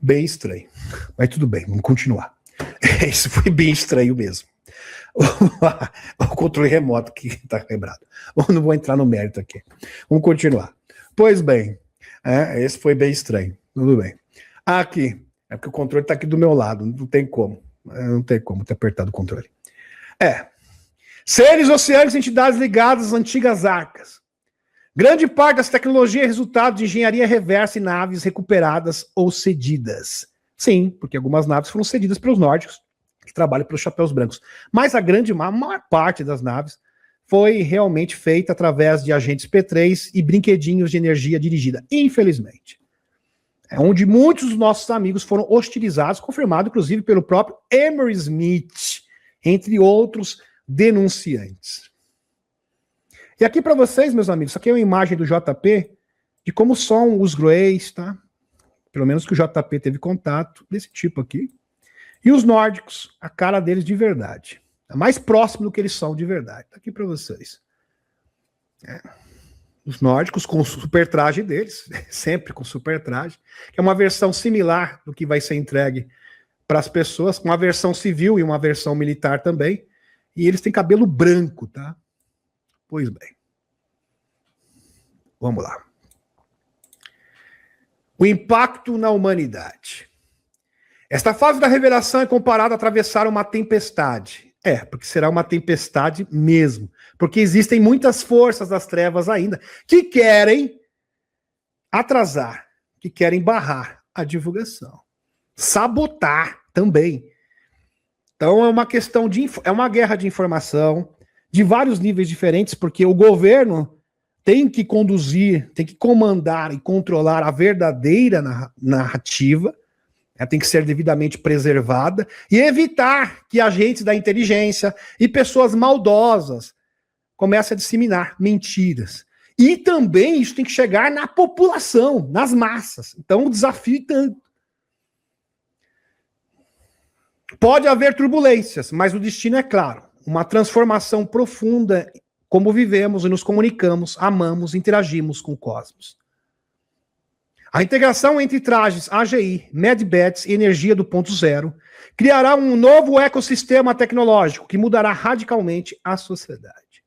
Bem estranho. Mas tudo bem, vamos continuar. Isso foi bem estranho mesmo. O controle remoto que está quebrado. Eu não vou entrar no mérito aqui. Vamos continuar. Pois bem, esse foi bem estranho. Tudo bem. Aqui, é porque o controle está aqui do meu lado, não tem como. Não tem como ter apertado o controle. Seres oceânicos e entidades ligadas às antigas arcas. Grande parte dessa tecnologia é resultado de engenharia reversa e naves recuperadas ou cedidas. Sim, porque algumas naves foram cedidas pelos nórdicos, que trabalham pelos chapéus brancos. Mas a maior parte das naves foi realmente feita através de agentes P3 e brinquedinhos de energia dirigida, infelizmente. É onde muitos dos nossos amigos foram hostilizados, confirmado inclusive pelo próprio Emery Smith, entre outros denunciantes. E aqui para vocês, meus amigos, isso aqui é uma imagem do JP de como são os Greys, tá? Pelo menos que o JP teve contato, desse tipo aqui. E os nórdicos, a cara deles de verdade. É mais próximo do que eles são de verdade. Tá aqui para vocês. Os nórdicos com o super traje deles, sempre com super traje, que é uma versão similar do que vai ser entregue para as pessoas, uma versão civil e uma versão militar também, e eles têm cabelo branco, tá? Pois bem. Vamos lá. O impacto na humanidade. Esta fase da revelação é comparada a atravessar uma tempestade. Porque será uma tempestade mesmo. Porque existem muitas forças das trevas ainda que querem atrasar, que querem barrar a divulgação. Sabotar também. Então é uma questão é uma guerra de informação de vários níveis diferentes, porque o governo tem que conduzir, tem que comandar e controlar a verdadeira narrativa, tem que ser devidamente preservada, e evitar que agentes da inteligência e pessoas maldosas comecem a disseminar mentiras. E também isso tem que chegar na população, nas massas. Então o desafio é tanto. Pode haver turbulências, mas o destino é claro. Uma transformação profunda como vivemos e nos comunicamos, amamos, interagimos com o cosmos. A integração entre trajes AGI, MedBets e energia do ponto zero criará um novo ecossistema tecnológico que mudará radicalmente a sociedade.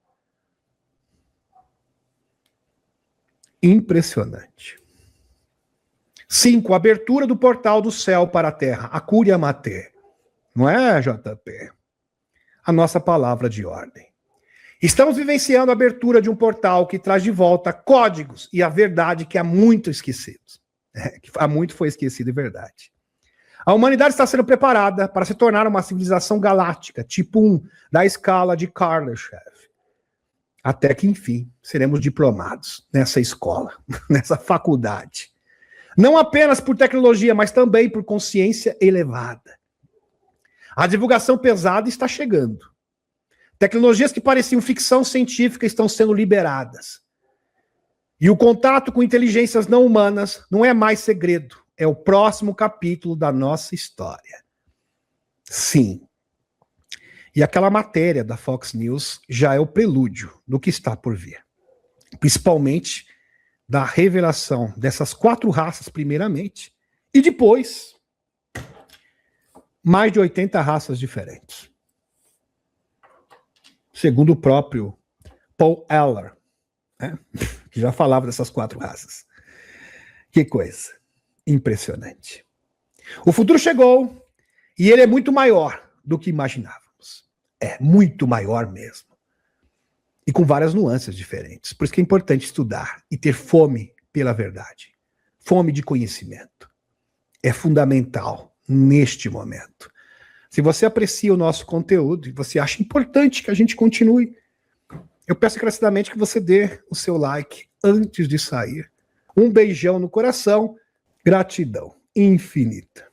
Impressionante. 5. Abertura do portal do céu para a terra, a Curia Mater. Não é, JP? A nossa palavra de ordem. Estamos vivenciando a abertura de um portal que traz de volta códigos e a verdade que há muito esquecidos. Que há muito foi esquecido, é verdade. A humanidade está sendo preparada para se tornar uma civilização galáctica, tipo 1, da escala de Kardashev. Até que, enfim, seremos diplomados nessa escola, nessa faculdade. Não apenas por tecnologia, mas também por consciência elevada. A divulgação pesada está chegando. Tecnologias que pareciam ficção científica estão sendo liberadas. E o contato com inteligências não humanas não é mais segredo. É o próximo capítulo da nossa história. Sim. E aquela matéria da Fox News já é o prelúdio do que está por vir. Principalmente da revelação dessas 4 raças, primeiramente, e depois mais de 80 raças diferentes. Segundo o próprio Paul Eller, né, que já falava dessas 4 raças. Que coisa impressionante. O futuro chegou e ele é muito maior do que imaginávamos. É muito maior mesmo. E com várias nuances diferentes. Por isso que é importante estudar e ter fome pela verdade. Fome de conhecimento. É fundamental neste momento. Se você aprecia o nosso conteúdo e você acha importante que a gente continue, eu peço encarecidamente que você dê o seu like antes de sair. Um beijão no coração, gratidão infinita.